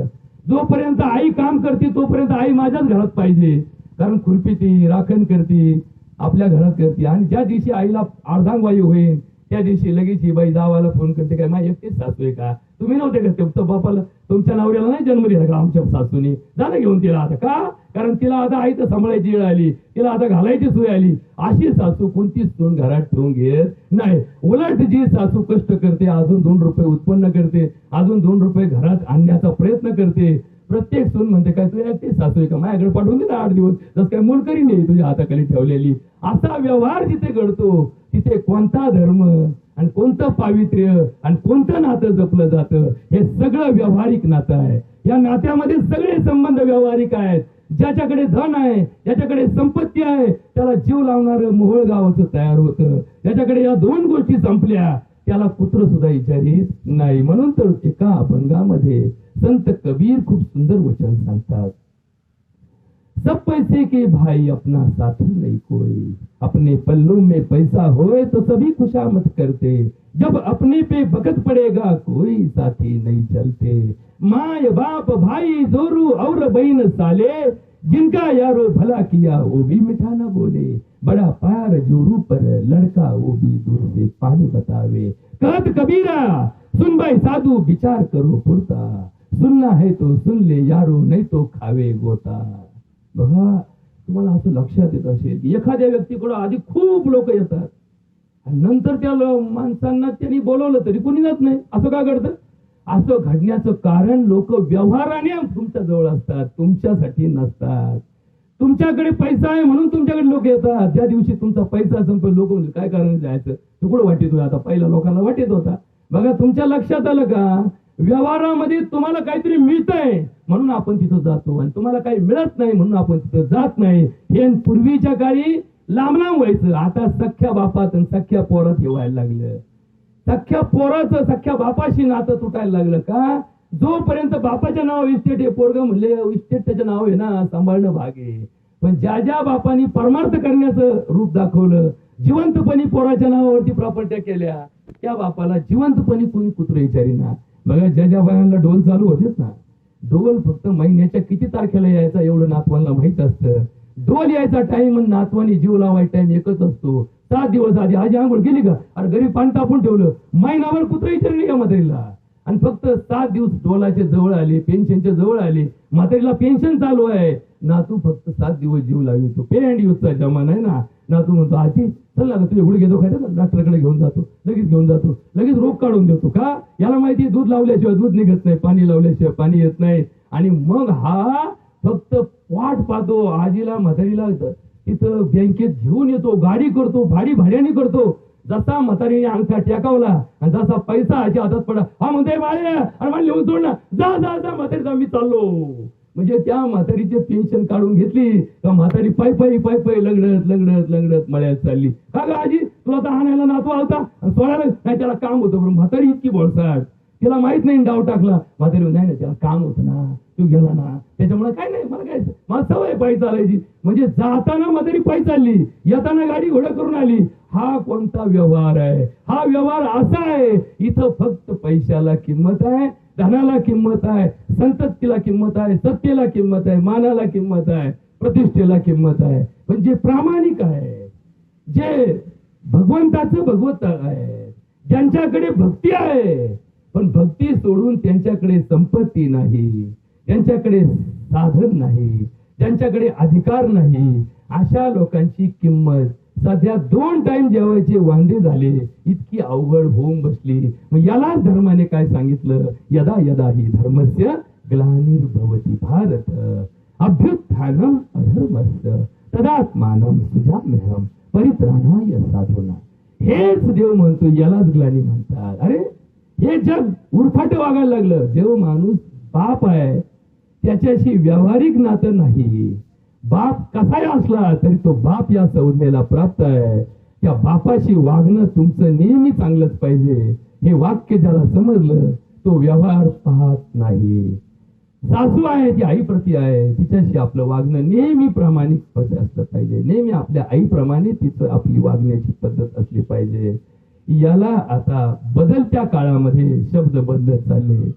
जोपर्यंत आई काम करते तोपर्यंत आई माझ्याच घरात पाहिजे, कारण खुरपी ती राखण करते आपल्या घरात करते. आणि ज्या दिवशी आईला अर्धांगवायू होईल त्या दिवशी लगेच ही बाई जावाला फोन करते, काय माझी एकटीच सासू आहे का? तुम्ही नव्हते का तुमच्या बापाला तुमच्या नवऱ्याला नाही जन्म दिला का आमच्या सासूनी? जाणं घेऊन तिला आता. का? कारण तिला आता आई तर सांभाळायची वेळ आली, तिला आता घालायची सोय आली. अशी सासू कोणतीच सून घरात ठेवून घेत नाही. उलट जी सासू कष्ट करते, अजून 2 रुपये उत्पन्न करते, अजून 2 रुपये घरात आणण्याचा प्रयत्न करते, प्रत्येक सून म्हणते काय तू एकटी सासू आहे का, माझ्याकडे पाठवून दे ना 8 दिवस, जसं काय मोलकरी नाही तुझ्या हाताखाली ठेवलेली. असा व्यवहार जिथे घडतो तिथे कोणता धर्म आणि कोणतं पावित्र्य आणि कोणतं नातं जपलं जातं, हे सगळं व्यावहारिक नातं आहे. या नात्यामध्ये सगळे संबंध व्यावहारिक आहेत. ज्याच्याकडे धन आहे, ज्याच्याकडे संपत्ती आहे, त्याला जीव लावणारं मोहोळ गावाचं तयार होतं. ज्याच्याकडे या 2 गोष्टी संपल्या त्याला पुत्र सुद्धा विचारित नाही. म्हणून तर एका अभंगामध्ये संत कबीर खूप सुंदर वचन सांगतात. सब पैसे के भाई अपना साथी नहीं कोई, अपने पल्लों में पैसा होए तो सभी खुशामद करते, जब अपने पे बकत पड़ेगा कोई साथी नहीं चलते. माय बाप भाई जोरू और बहन साले, जिनका यारो भला किया वो भी मीठा न बोले, बड़ा प्यार जोरू पर लड़का वो भी दूर से पानी बतावे. कहत कबीरा सुन भाई साधु विचार करो पुरता, सुनना है तो सुन ले यारो नहीं तो खावे गोता. बघा, तुम्हाला असं लक्षात येत असेल की एखाद्या व्यक्तीकडे आधी खूप लोक येतात आणि नंतर त्या माणसांना त्यांनी बोलवलं तरी कोणी जात नाही. असं का घडतं? असं घडण्याचं कारण लोक व्यवहाराने तुमच्या जवळ असतात, तुमच्यासाठी नसतात. तुमच्याकडे पैसा आहे म्हणून तुमच्याकडे लोक येतात. ज्या दिवशी तुमचा पैसा संपेल लोक म्हणजे काय कारण जायचं, तुकडं वाटेत आता पहिल्या लोकांना वाटेत होता. बघा, तुमच्या लक्षात आलं का, व्यवहारामध्ये तुम्हाला काहीतरी मिळतंय म्हणून आपण तिथं जातो आणि तुम्हाला काही मिळत नाही म्हणून आपण तिथं जात नाही. हे पूर्वीच्या काळी लांब लांब व्हायचं. आता सख्या बापात आणि सख्या पोरात हे व्हायला लागलं. सख्या पोराचं सख्या बापाशी नातं तुटायला लागलं का, जोपर्यंत बापाच्या नाव इस्टेट हे पोरग म्हणले इस्टेट त्याचं नाव आहे ना, सांभाळणं भाग आहे. पण ज्या ज्या बापानी परमार्थ करण्याचं रूप दाखवलं, जिवंतपणी पोराच्या नावावरती प्रॉपर्ट्या केल्या, त्या बापाला जिवंतपणी कोणी कुत्र विचारीना. बघा, ज्या ज्या बायांना डोल चालू होतेच ना, डोल फक्त महिन्याच्या किती तारखेला यायचा एवढं नातवांना माहित असतं. डोल यायचा टाइम आणि नातवानी जीव लावायचा टाइम एकच असतो. 7 दिवस आधी आजी आंघोळ गेली का, अरे घरी पाणी टाकून ठेवलं, महिनाभर कुत्र विचारली का म्हातारीला. आणि फक्त 7 दिवस डोलाचे जवळ आले, पेन्शनच्या जवळ आले, म्हातारीला पेन्शन चालू आहे, नातू फक्त 7 दिवस जीव लावितो. पेंड युजचा जमाना आहे ना. नातू म्हणतो आजी चल ना, तुझे गुडघे दुखायचे, डॉक्टरकडे घेऊन जातो, लगेच घेऊन जातो, लगेच रोग काढून देतो. का, याला माहिती दूध लावल्याशिवाय दूध निघत नाही, पाणी लावल्याशिवाय पाणी येत नाही. आणि मग हा फक्त वाट पाहतो. आजीला म्हातारीला तिथं बँकेत घेऊन येतो, गाडी करतो, भाड्याने करतो. जसा म्हातारीने अंगठा टेकावला आणि जसा पैसा आजी हातात पडला, हा म्हणते बाळे अरे मला लिहून सोड ना, जा जा जा म्हातारी जा, मी चाललो. म्हणजे त्या म्हातारीचे पेन्शन काढून घेतली का म्हातारी पायी लंगडत मळ्यात चालली. का ग आजी, तुला तर आणायला नातू आलता सोडायला नाही, त्याला काम होतं. बरोबर, म्हातारी इतकी बोळसाट, तिला माहित नाही डाव टाकला. म्हातारी नाही ना, त्याला काम होतं ना, तू गेला ना, त्याच्यामुळे काय नाही, मला काय, मला सवय पायी चालायची. म्हणजे जाताना म्हातारी पायी चालली, येताना गाडी घोडा करून आली. हा कोणता व्यवहार आहे? हा व्यवहार असा आहे, इथं फक्त पैशाला किंमत आहे, धनाला किंमत आहे, संततीला किंमत आहे, सत्तेला किंमत आहे, मानाला किंमत आहे, प्रतिष्ठेला किंमत आहे. पण जे प्रामाणिक आहे, जे भगवंताचं भगवत आहे, ज्यांच्याकडे भक्ती आहे, पण भक्ती सोडून त्यांच्याकडे संपत्ती नाही, त्यांच्याकडे साधन नाही, ज्यांच्याकडे अधिकार नाही, अशा लोकांची किंमत सध्या 2 टाइम जेवायचे वांदे झाले, इतकी अवघड होऊन बसली. मग याला धर्माने काय सांगितलं, यदा यदा ही धर्मस्य ग्लानिर्भवति भारत अभ्युत्थानम अधर्मस्य तदात्मानं सुजाम्यहं परित्राणाय साधूना. हेच देव म्हणतो, यालाच ग्लानी म्हणतात. अरे हे जग उरफाट वागायला लागलं. देव माणूस बाप आहे, त्याच्याशी व्यावहारिक नातं नाही. बाप कसाही असला तरी तो बाप या संज्ञेला प्राप्त आहे. त्या बापाशी वागणं तुमचं नेहमी चांगलंच पाहिजे. हे वाक्य ज्याला समजलं तो व्यवहार पाहत नाही. सासू आहे ती आईप्रती आहे, तिच्याशी आपलं वागणं नेहमी प्रामाणिक पद्धत असलं पाहिजे. नेहमी आपल्या आईप्रमाणे तिचं आपली वागण्याची पद्धत असली पाहिजे. याला आता बदलत्या काळामध्ये शब्द बदलत चालले.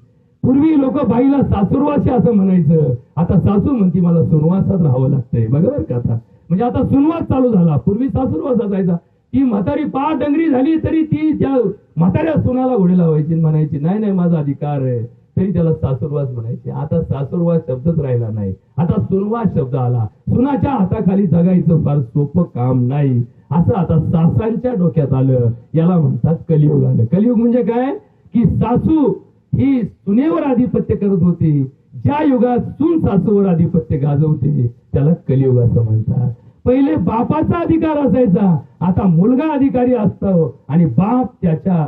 पूर्वी लोक बाईला सासूरवासी असं म्हणायचं, आता सासू म्हणती मला सुनवासात राहावं लागतंय. बरोबर का? आता म्हणजे आता सुनवास चालू झाला. पूर्वी सासूरवास असायचा. ती म्हातारी 5 डंगरी झाली तरी ती त्या म्हाताऱ्या सुनाला घोडे लावायची, म्हणायची नाही नाही माझा अधिकार आहे, तरी त्याला सासूरवास म्हणायचे. आता सासूरवास शब्दच राहिला नाही, आता सुनवास शब्द आला. सुनाच्या हाताखाली जगायचं फार सोपं काम नाही, असं आता सासांच्या डोक्यात आलं. याला म्हणतात कलियुग आलं. कलियुग म्हणजे काय की सासू ही सुनेवर आधिपत्य करत होती. ज्या युगात सून सासूवर आधिपत्य गाजवते त्याला कलियुग असं म्हणतात. पहिले बापाचा अधिकार असायचा, आता मुलगा अधिकारी असतो आणि बाप त्याच्या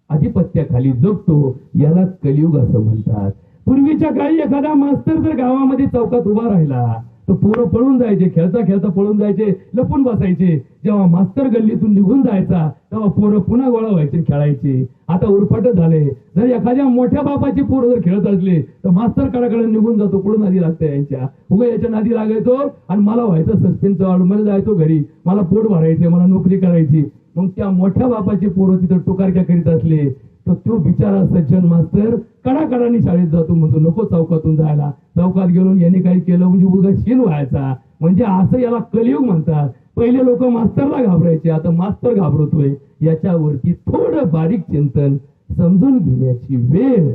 आधिपत्याखाली जगतो, याला कलियुग असं म्हणतात. पूर्वीच्या काळी एखादा मास्तर जर गावामध्ये चौकात उभा राहिला तर पोरं पळून जायचे, खेळता खेळता पळून जायचे, लपून बसायचे. जेव्हा मास्तर गल्लीतून निघून जायचा तेव्हा पोरं पुन्हा गोळा व्हायचे, खेळायचे. आता उरफाट झाले, जर एखाद्या मोठ्या बापाची पोरं जर खेळत असले तर मास्तर कडाकडे निघून जातो, कुठून नादी लागते यांच्या, उगा याच्या नादी लागायचो आणि मला व्हायचं सस्पेन्स, मला जायचो घरी, मला पोट भरायचे, मला नोकरी करायची. मग त्या मोठ्या बापाची पोरं तिथं टोकारक्या करीत असले तर तो बिचारा सज्जन मास्तर कडाकडाने शाळेत जातो, म्हणतो नको चौकातून जायला, चौकात गेलो याने काही केलं म्हणजे उगा शीन व्हायचा. म्हणजे असं याला कलियुग म्हणतात. पहिले लोक मास्तरला घाबरायचे, आता मास्तर घाबरतोय. याच्यावरती थोडं बारीक चिंतन समजून घेण्याची वेळ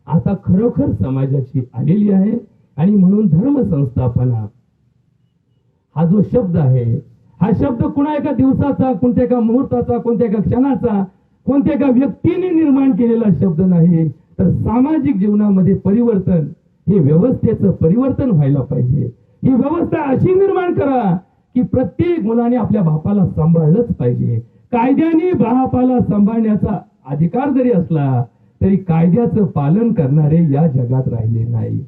आता खरोखर समाजाची आलेली आहे. आणि म्हणून धर्म संस्थापना हा जो शब्द आहे, हा शब्द कुणा एका दिवसाचा, कोणत्या एका मुहूर्ताचा, कोणत्या एका क्षणाचा, कोणत्या एका व्यक्तीने निर्माण केलेला शब्द नाही, तर सामाजिक जीवनामध्ये परिवर्तन, हे व्यवस्थेचं परिवर्तन व्हायला पाहिजे. ही व्यवस्था अशी निर्माण करा की प्रत्येक मुलाने आपल्या बापाला सांभाळलंच पाहिजे. कायद्याने बापाला सांभाळण्याचा अधिकार जरी असला तरी कायद्याचं पालन करणारे या जगात राहिले नाही.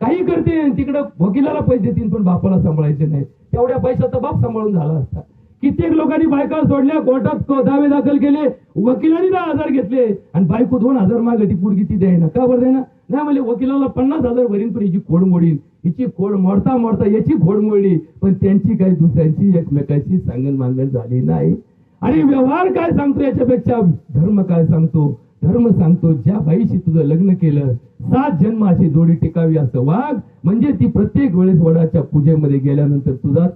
काही करते तिकडं वकिलाला पैसे देतील पण बापाला सांभाळायचे नाही, तेवढ्या पैशाचा बाप सांभाळून झाला असता. कित्येक लोकांनी बायका सोडल्या, कोर्टात दावे दाखल केले, वकिलांनी 10,000 घेतले आणि बायको 2,000 मागती, पुढची ती द्यायना. का बरं द्यायना? नाही म्हणजे वकिलाला 50,000 भरीन पण हिची खोड मोडीन, हिची खोड मोडता मोडता याची खोड मोडली, पण त्यांची काही दुसऱ्यांची एकमेकाची सांगण मांगण झाली नाही. आणि व्यवहार काय सांगतो याच्यापेक्षा धर्म काय सांगतो? धर्म सांगतो ज्या बाईशी तुझं लग्न केलं 7 जन्म अशी जोडी टिकावी असं वाग, म्हणजे ती प्रत्येक वेळेस वडाच्या पूजेमध्ये गेल्यानंतर तुझा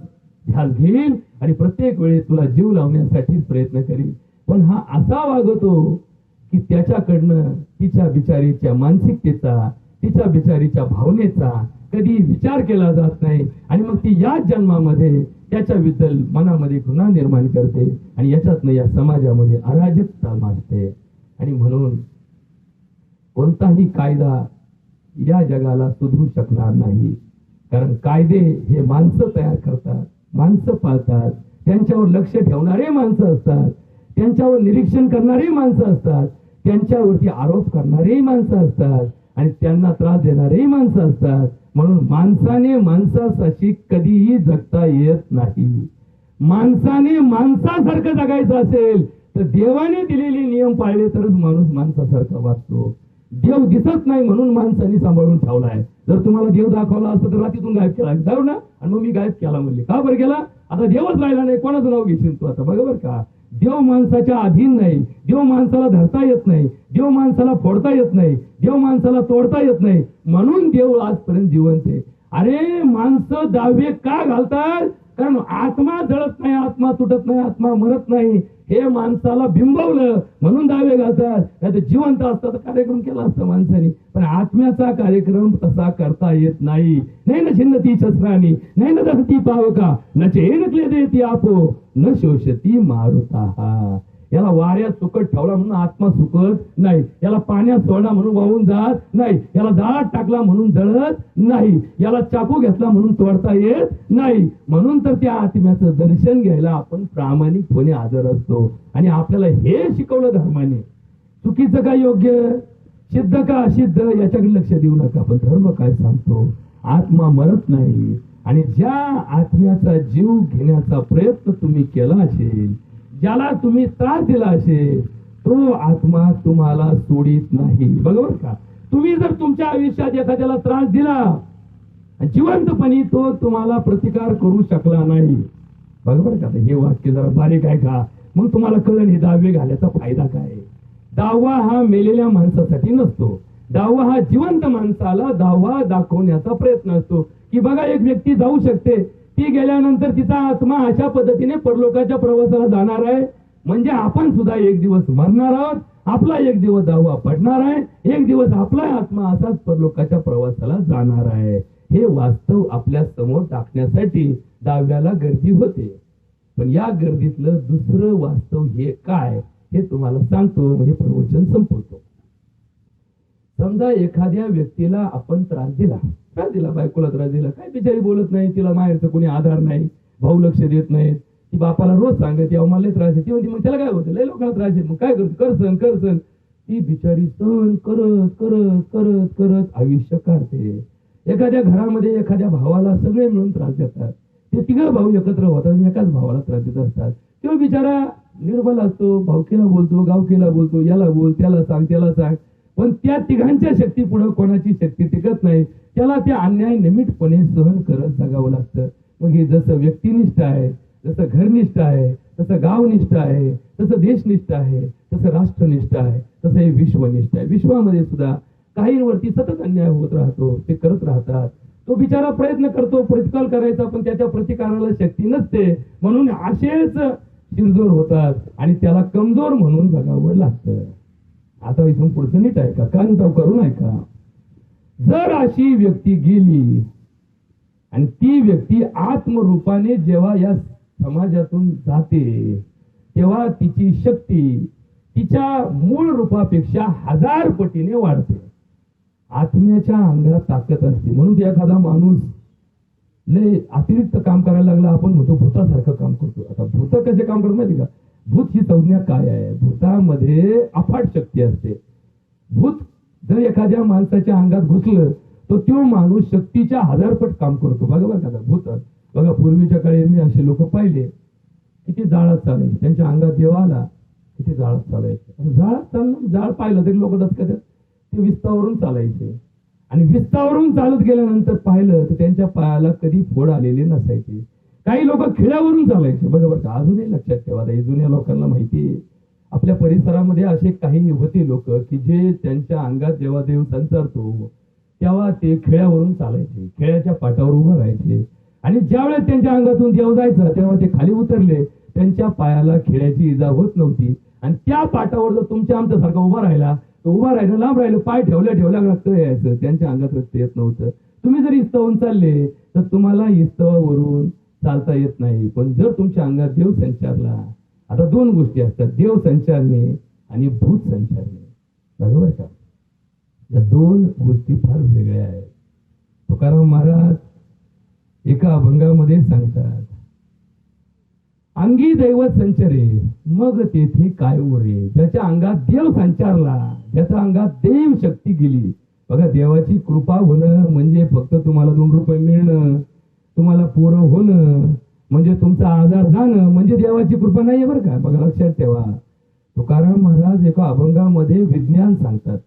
ध्यान घेईल आणि प्रत्येक वेळेस तुला जीव लावण्यासाठीच प्रयत्न करील. पण हा असा वागतो की त्याच्याकडनं तिच्या बिचारीच्या मानसिकतेचा, तिच्या बिचारीच्या भावनेचा कधी विचार केला जात नाही. आणि मग ती याच जन्मामध्ये त्याच्याबद्दल मनामध्ये घृणा निर्माण करते आणि याच्यातनं या समाजामध्ये अराजकता माजते. आणि म्हणून कोणताही कायदा या जगाला सुधरू शकणार नाही, कारण कायदे हे माणसं तयार करतात, माणसं पाळतात, त्यांच्यावर लक्ष ठेवणारे माणसं असतात, त्यांच्यावर निरीक्षण करणारी माणसं असतात, त्यांच्यावरती आरोप करणारी माणसं असतात आणि त्यांना त्रास देणारी माणसं असतात. म्हणून माणसाने माणसासाठी कधीही जगता येत नाही. माणसाने माणसासारखं जगायचं असेल तर देवाने दिलेले नियम पाळले तरच माणूस माणसासारखा वागतो. देव दिसत नाही म्हणून माणसाने सांभाळून ठेवलाय. जर तुम्हाला देव दाखवला असतं तर रात्रीतून गायब केला जाऊ ना, आणि मग मी गायब केला म्हणले. का बरं केला? आता देवच राहिला नाही, कोणाचं नाव घेशील तू आता? बरोबर का? देव माणसाच्या अधीन नाही, देव माणसाला धरता येत नाही, देव माणसाला फोडता येत नाही, देव माणसाला तोडता येत नाही, म्हणून देव आजपर्यंत जिवंत आहे. अरे माणसं दावे का घालतात? कारण आत्मा जळत नाही, आत्मा तुटत नाही, आत्मा मरत नाही, हे माणसाला बिंबवलं म्हणून दावे घालतात. नाही जिवंत असता तर कार्यक्रम केला असता माणसाने, पण आत्म्याचा कार्यक्रम तसा करता येत नाही. नाही न छिन्नती शस्त्रानी, नाही न दहती पावका, न चेन क्लेदेती आपो, न शोषती मारुता. याला वाऱ्यात सुकट ठेवला म्हणून आत्मा सुकत नाही, याला पाण्यात सोडला म्हणून वाहून जात नाही, याला जाळात टाकला म्हणून जळत नाही, याला चाकू घेतला म्हणून तोडता येत नाही. म्हणून तर त्या आत्म्याचं दर्शन घ्यायला आपण प्रामाणिकपणे हजर असतो. आणि आपल्याला हे शिकवलं धर्माने. चुकीचं का योग्य, सिद्ध का असिद्ध याच्याकडे लक्ष देऊ नका. पण धर्म काय सांगतो? आत्मा मरत नाही. आणि ज्या आत्म्याचा जीव घेण्याचा प्रयत्न तुम्ही केला असेल, ज्याला तुम्ही त्रास दिला असेल, तो आत्मा तुम्हाला सोडित नाही. बरोबर का? तुम्ही जर तुमच्या आयुष्यात एखाद्याला त्रास दिला, जिवंतपणी तो तुम्हाला प्रतिकार करू शकला नाही, बरोबर का? हे वाक्य जरा बारीक आहे का? मग तुम्हाला कळलं हे दावे घालायचा फायदा काय. दावा हा मेलेल्या माणसासाठी नसतो, दावा हा जिवंत माणसाला दावा दाखवण्याचा प्रयत्न असतो. की बघा एक व्यक्ती जाऊ शकते, ती गेल्यानंतर तिचा आत्मा अशा पद्धतीने परलोकाच्या प्रवासाला जाणार आहे, म्हणजे आपण सुद्धा एक दिवस मरणार आहोत, आपला एक दिवस दावा पडणार आहे, एक दिवस आपला आत्मा असाच परलोकाच्या प्रवासाला जाणार आहे. हे वास्तव आपल्या समोर टाकण्यासाठी दाव्याला गर्दी होते. पण या गर्दीतलं दुसरं वास्तव हे काय हे तुम्हाला सांगतो, म्हणजे प्रवचन संपवतो. समजा एखाद्या व्यक्तीला आपण त्रास दिला, बायकोला त्रास दिला, काय बिचारी बोलत नाही, तिला माहेरचं कोणी आधार नाही, भाऊ लक्ष देत नाहीत, ती बापाला रोज सांगत यावं मला लय त्रास आहे, ती म्हणते मग त्याला काय होतं, लय लोकांना त्रास आहे, मग काय करतो, कर सण. ती बिचारी सण करत करत करत करत आयुष्य काढते. एखाद्या घरामध्ये एखाद्या भावाला सगळे मिळून त्रास देतात, ते तिघं भाऊ एकत्र होतात आणि एकाच भावाला त्रास देत असतात. तो बिचारा निर्बल असतो, भावकीला बोलतो, गावकीला बोलतो, याला बोल, त्याला सांग, पण त्या तिघांच्या शक्ती पुढे कोणाची शक्ती टिकत नाही. त्याला ते अन्याय निमित्तपणे सहन करत जगावं लागतं. मग हे जसं व्यक्तिनिष्ठ आहे, जसं घरनिष्ठ आहे, तसं गावनिष्ठ आहे, तसं देशनिष्ठ आहे, तसं राष्ट्रनिष्ठ आहे, तसं हे विश्वनिष्ठ आहे. विश्वामध्ये सुद्धा काहींवरती सतत अन्याय होत राहतो, ते करत राहतात. तो बिचारा प्रयत्न करतो प्रतिकार करायचा, पण त्याच्या प्रतिकाराला शक्ती नसते, म्हणून असेच शिरजोर होतात आणि त्याला कमजोर म्हणून जगावं लागतं. आता इथून पुढचं नीट ऐका, कान ताव करून ऐका. जर अशी व्यक्ती गेली आणि ती व्यक्ती आत्मरूपाने जेव्हा या समाजातून जाते, तेव्हा तिची शक्ती तिच्या मूळ रूपापेक्षा 1000 पटीने वाढते. आत्म्याच्या अंगात ताकद असते. म्हणून एखादा माणूस लय अतिरिक्त काम करायला लागला, आपण म्हणतो भूतासारखं काम करतो. आता भूत कसे काम करत माहिती का? भूत ही संज्ञा काय आहे? भूतामध्ये अफाट शक्ती असते. भूत जर एखाद्या माणसाच्या अंगात घुसलं तर तो माणूस शक्तीच्या 1000 पट काम करतो. बघा बरं का भूत. बघा पूर्वीच्या काळी मी असे लोक पाहिले, किती जाळात चालायचे, त्यांच्या अंगात देव आला किती जाळात चालायचे. जाळात चाललं, जाळ पाहिलं तरी लोक दचकतात. ते विस्तावरून चालायचे आणि विस्तावरून चालत गेल्यानंतर पाहिलं तर त्यांच्या पायाला कधी फोड आलेले नसायचे. काही लोक खिळ्यावरून चालायचे. बरोबर का? अजूनही लक्षात ठेवा, हे जुन्या लोकांना माहिती आहे. आपल्या परिसरामध्ये असे काही होते लोक की जे त्यांच्या अंगात जेव्हा देव संचारतो तेव्हा ते खिळ्यावरून चालायचे, खिळ्याच्या पाटावर उभं राहायचे आणि ज्यावेळेस त्यांच्या अंगातून देव जायचा तेव्हा ते खाली उतरले, त्यांच्या पायाला खिळ्याची इजा होत नव्हती. आणि त्या पाटावर जर तुमच्या आमच्यासारखा उभा राहिला, उभा राहिलं, लांब राहिलं, पाय ठेवल्या रक्त यायचं, त्यांच्या अंगात रक्त येत नव्हतं. तुम्ही जर इस्तवून चालले तर तुम्हाला इस्तवावरून चालता येत नाही. पण जर तुमच्या अंगात देव संचारला, आता 2 गोष्टी असतात, देव संचारणे आणि भूत संचारणे. बरोबर का? या 2 गोष्टी फार वेगळ्या आहेत. तुकाराम महाराज एका अभंगामध्ये सांगतात, अंगी दैवत संचरे मग तेथे काय उरे. ज्याच्या अंगात देव संचारला, ज्याच्या अंगात देव शक्ती गेली. बघा, देवाची कृपा होणं म्हणजे फक्त तुम्हाला 2 रुपये मिळणं, तुम्हाला पोरं होणं म्हणजे तुमचा आजार जाणं म्हणजे देवाची कृपा नाहीये बरं का? बघा लक्षात ठेवा. तुकाराम महाराज एका अभंगामध्ये विज्ञान सांगतात,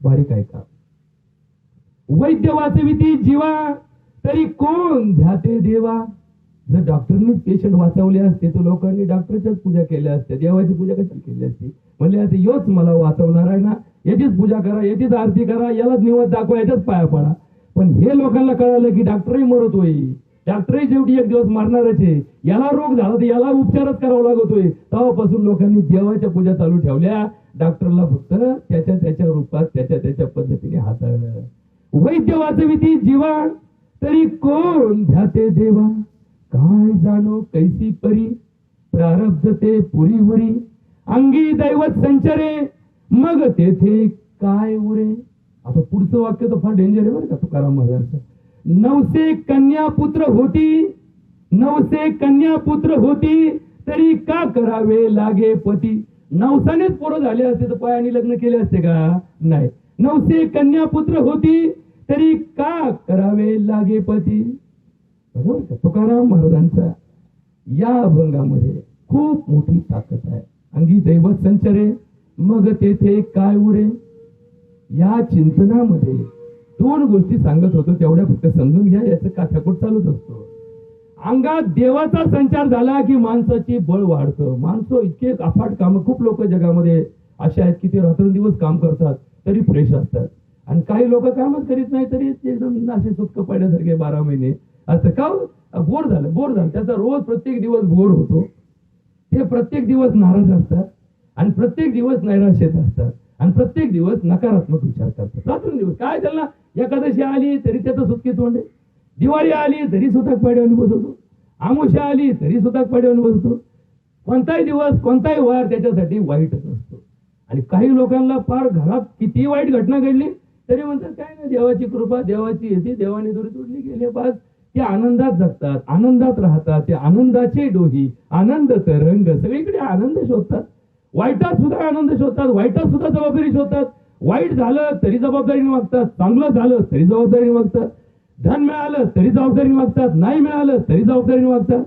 बारीक ऐका. वैद्य वाचविती जीवा तरी कोण ध्याते देवा. जर डॉक्टरनीच पेशंट वाचवले असते तर लोकांनी डॉक्टरच्याच पूजा केल्या असत्या, देवाची पूजा कशी केली असती? म्हणले असते योच मला वाचवणार आहे ना, याचीच पूजा करा, याचीच आरती करा, यालाच निवड दाखवा, याच्याच पाया पडा. पण हे लोकांना कळालं की डॉक्टरही मरतोय, डॉक्टरही शेवटी एक दिवस मारणारच आहे, याला रोग झाला तर याला उपचारच करावा लागतोय. तेव्हापासून लोकांनी देवाच्या पूजा चालू ठेवल्या, डॉक्टरला फक्त त्याच्या रूपात त्याच्या पद्धतीने हाताळलं. वैद्य वाचविती जीवा तरी कोण ध्याते देवा. काय जाणो कैसी परी प्रारब्ध ते पुरीवरी. अंगी दैवत संचरे मग तेथे काय उरे. आता पुढचं वाक्य तर फार डेंजर आहे बरं का तुकाराम महाराजांचं. 900 कन्या पुत्र होती तरी का करावे लागे पती. 900नेच पोरं झाले असते तर पायाने लग्न केले असते का? नाही. 900 कन्या पुत्र होती तरी का करावे लागे पती. बरोबर का? तुकाराम महाराजांचा या अभंगामध्ये खूप मोठी ताकद आहे. अंगी दैवत संचरे मग तेथे काय उरे. या चिंतनामध्ये 2 गोष्टी सांगत होतो, तेवढ्या फक्त समजून घ्या. याचं काठाकोट चालूच असतो. अंगात देवाचा संचार झाला की माणसाची बळ वाढतं. माणसं इतके अफाट काम, खूप लोक जगामध्ये असे आहेत की ते रात्रंदिवस काम करतात तरी फ्रेश असतात, आणि काही लोक कामच करीत नाही तरी एकदम असे सुटक पडल्यासारखे 12 महिने असं. का? बोर झालं त्याचा रोज प्रत्येक दिवस बोर होतो. ते प्रत्येक दिवस नाराज असतात आणि प्रत्येक दिवस नैराश्यत असतात आणि प्रत्येक दिवस नकारात्मक विचार करतात. रात्रंदिवस काय त्यांना, एकादशी आली तरी त्याचं सुटके तोंडे, दिवाळी आली तरी सुतक पाड्यावर बसवतो, आमुषा आली तरी सुतक पाड्यावर बसतो. कोणताही दिवस कोणताही वार त्याच्यासाठी वाईटच असतो. आणि काही लोकांना फार घरात किती वाईट घटना घडली तरी म्हणतात काय नाही, देवाची कृपा, देवाची येते, देवाने दोरी तोडली गेले, बस. ते आनंदात जगतात, आनंदात राहतात, ते आनंदाचे डोही, आनंद तरंग, सगळीकडे आनंद शोधतात. वाईटात सुद्धा आनंद शोधतात, वाईटात सुद्धा जबाबदारी शोधतात. वाईट झालं तरी जबाबदारीने वागतात, चांगलं झालं तरी जबाबदारीने वागतात, धन मिळालं तरी जबाबदारीने वागतात, नाही मिळालं तरी जबाबदारीने वागतात.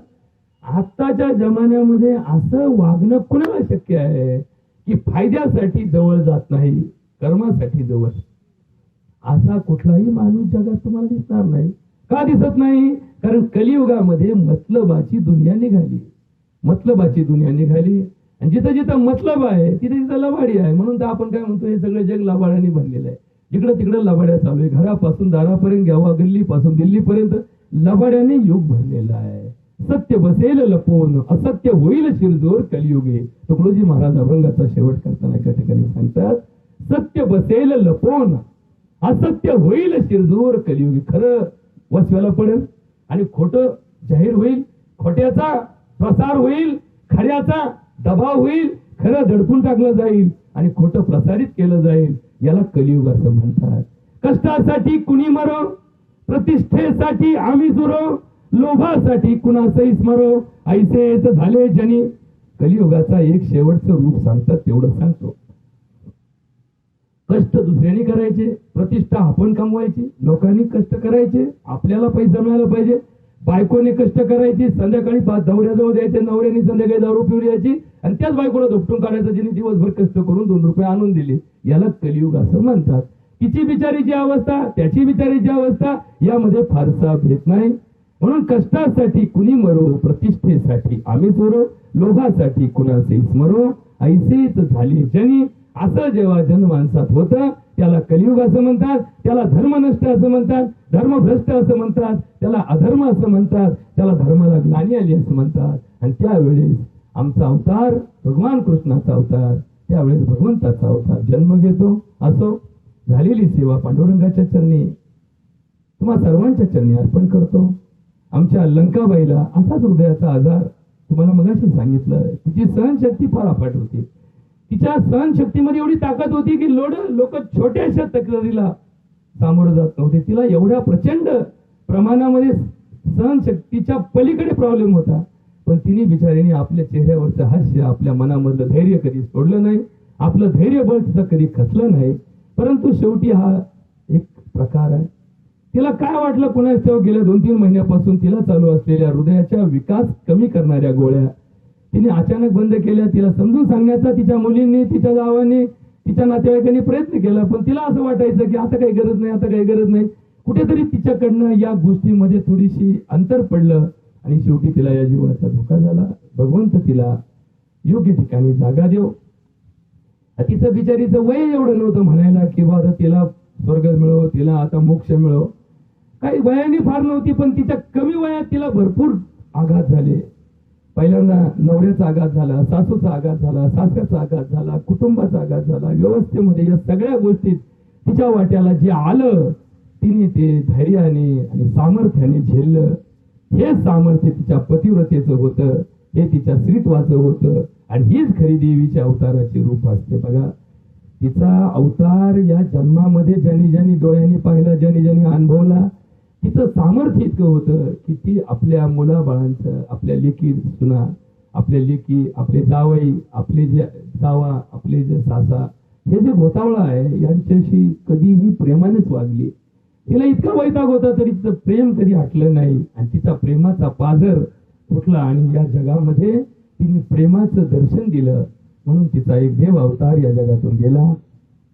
आत्ताच्या जमान्यामध्ये असं वागणं कुणाला शक्य आहे की फायद्यासाठी जवळ जात नाही, कर्मासाठी जवळ? असा कुठलाही माणूस जगात तुम्हाला दिसणार नाही. का दिसत नाही? कारण कलियुगामध्ये मतलबाची दुनिया निघाली, मतलबाची दुनिया निघाली. आणि जिथं जिथं मतलब आहे तिथे तिथं लबाडी आहे. म्हणून तर आपण काय म्हणतो, हे सगळं जग लबाड्याने बनलेलं आहे. जिकडं तिकडं लबाड्या चालू आहे, घरापासून दारापर्यंत घ्यावा, गल्लीपासून दिल्लीपर्यंत लबाड्याने युग भरलेला आहे. सत्य बसेल लपवून असत्य होईल शिरजोर कलियुगे. तुकडोजी महाराज अभंगाचा शेवट करताना एका ठिकाणी सांगतात, सत्य बसेल लपवून असत्य होईल शिरजोर कलियुगे. खरं वसव्याला पडेल आणि खोटं जाहीर होईल, खोट्याचा प्रसार होईल, खऱ्याचा दबाव होईल, खरं दडपून टाकलं जाईल आणि खोटं प्रसारित केलं जाईल. याला कलियुग असं म्हणतात. कष्टासाठी कुणी मरो, प्रतिष्ठेसाठी आम्ही सुरो, लोभासाठी कुणासही स्मरो, ऐसेच झाले जनी. कलियुगाचा एक शेवटचं रूप सांगतात, तेवढं सांगतो. कष्ट दुसऱ्यांनी करायचे, प्रतिष्ठा आपण कमवायची, लोकांनी कष्ट करायचे, आपल्याला पैसा मिळाला पाहिजे. बायकोने कष्ट करायची, संध्याकाळी दौऱ्याजवळ द्यायचे, नवऱ्याने संध्याकाळी दारू पिऊन यायची आणि त्याच बायकोला धोपटून काढायचं, जिने दिवसभर कष्ट करून 2 रुपये आणून दिले. याला कलियुग असं म्हणतात. तिची बिचारीची अवस्था, त्याची बिचारीची अवस्था, यामध्ये फारसा भेद नाही. म्हणून कष्टासाठी कुणी मरो, प्रतिष्ठेसाठी आम्ही चोरो, लोभासाठी कुणाचे स्मरो, ऐसेच झाले जनी. असं जेव्हा जन माणसात होतं त्याला कलियुग असं म्हणतात, त्याला धर्मनष्ट असं म्हणतात, धर्मभ्रष्ट असं म्हणतात, त्याला अधर्म असं म्हणतात, त्याला धर्माला ग्लानी आली असं म्हणतात. आणि त्यावेळेस आमचा अवतार भगवान कृष्णाचा अवतार, त्यावेळेस भगवंताचा अवतार जन्म घेतो. असो, झालेली सेवा पांडुरंगाच्या चरणी, तुम्हा सर्वांच्या चरणी अर्पण करतो. आमच्या लंकाबाईला असाच हृदयाचा आजार, तुम्हाला मगाशी सांगितलं, तिची सहनशक्ती फार अफाट होती. तिच्या सहनशक्तीमध्ये एवढी ताकद होती की लोक छोट्याशा तक्रारीला सामोरं जात नव्हते. तिला एवढ्या प्रचंड प्रमाणामध्ये सहनशक्तीच्या पलीकडे प्रॉब्लेम होता, पण तिने बिचारीने आपल्या चेहऱ्यावरचं हास्य, आपल्या मनामधलं धैर्य कधी सोडलं नाही. आपलं धैर्यबळ तिचं कधी खचलं नाही. परंतु शेवटी हा एक प्रकार आहे. तिला काय वाटलं कुणास ठाऊक, गेल्या 2-3 महिन्यापासून तिला चालू असलेल्या हृदयाच्या विकास कमी करणाऱ्या गोळ्या तिने अचानक बंद केल्या. तिला समजून सांगण्याचा तिच्या मुलींनी, तिच्या जावांनी, तिच्या नातेवाईकांनी प्रयत्न केला, पण तिला असं वाटायचं की आता काही गरज नाही, आता काही गरज नाही. कुठेतरी तिच्याकडनं या गोष्टीमध्ये थोडीशी अंतर पडलं आणि शेवटी तिला या जीवाचा धोका झाला. भगवंत तिला योग्य ठिकाणी जागा देव. तिचं बिचारीचं वय एवढं नव्हतं म्हणायला की बाबा तिला स्वर्ग मिळो, तिला आता मोक्ष मिळो. काही वयाने फार नव्हती, पण तिच्या कमी वयात तिला भरपूर आघात झाले. पहिल्यांदा नवऱ्याचा आघात झाला, सासूचा आघात झाला, सासऱ्याचा आघात झाला, कुटुंबाचा आघात झाला. व्यवस्थेमध्ये या सगळ्या गोष्टीत तिच्या वाट्याला जे आलं तिने ते धैर्याने आणि सामर्थ्याने झेललं. हे सामर्थ्य तिच्या पतिव्रतेचं होतं, हे तिच्या स्त्रीत्वाचं होतं. आणि हीच खरी देवीच्या अवताराचे रूप असते. बघा, तिचा अवतार या जन्मामध्ये ज्यांनी ज्यांनी डोळ्यांनी पाहिला, ज्यांनी ज्यांनी अनुभवला, तिचं सामर्थ्य इतकं होतं की ती आपल्या मुलाबाळांचं, आपल्या लेकी सुना, आपल्या लेकी, आपले जावई, आपले जे जावा, आपले जे सासा, हे जे गोतावळा आहे यांच्याशी कधीही प्रेमानेच वागली. तिला इतका वैताग होता तरी तिचं प्रेम कधी हटलं नाही आणि तिचा प्रेमाचा पाझर फुटला आणि या जगामध्ये तिने प्रेमाचं दर्शन दिलं. म्हणून तिचा एक देव अवतार या जगातून गेला.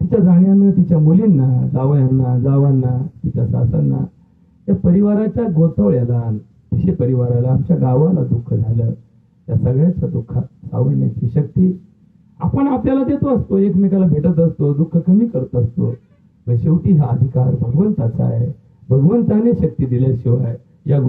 तिच्या जाण्यानं तिच्या मुलींना, जावयांना, जावांना, तिच्या सासांना, त्या परिवाराच्या गोतावळ्याला, विषय परिवाराला, आमच्या गावाला दुःख झालं. त्या सगळ्याच्या दुःखात सावरण्याची शक्ती आपण आपल्याला देतो असतो, एकमेकाला भेटत असतो, दुःख कमी करत असतो. पण शेवटी हा अधिकार भगवंताचा आहे. भगवंताने शक्ती दिल्याशिवाय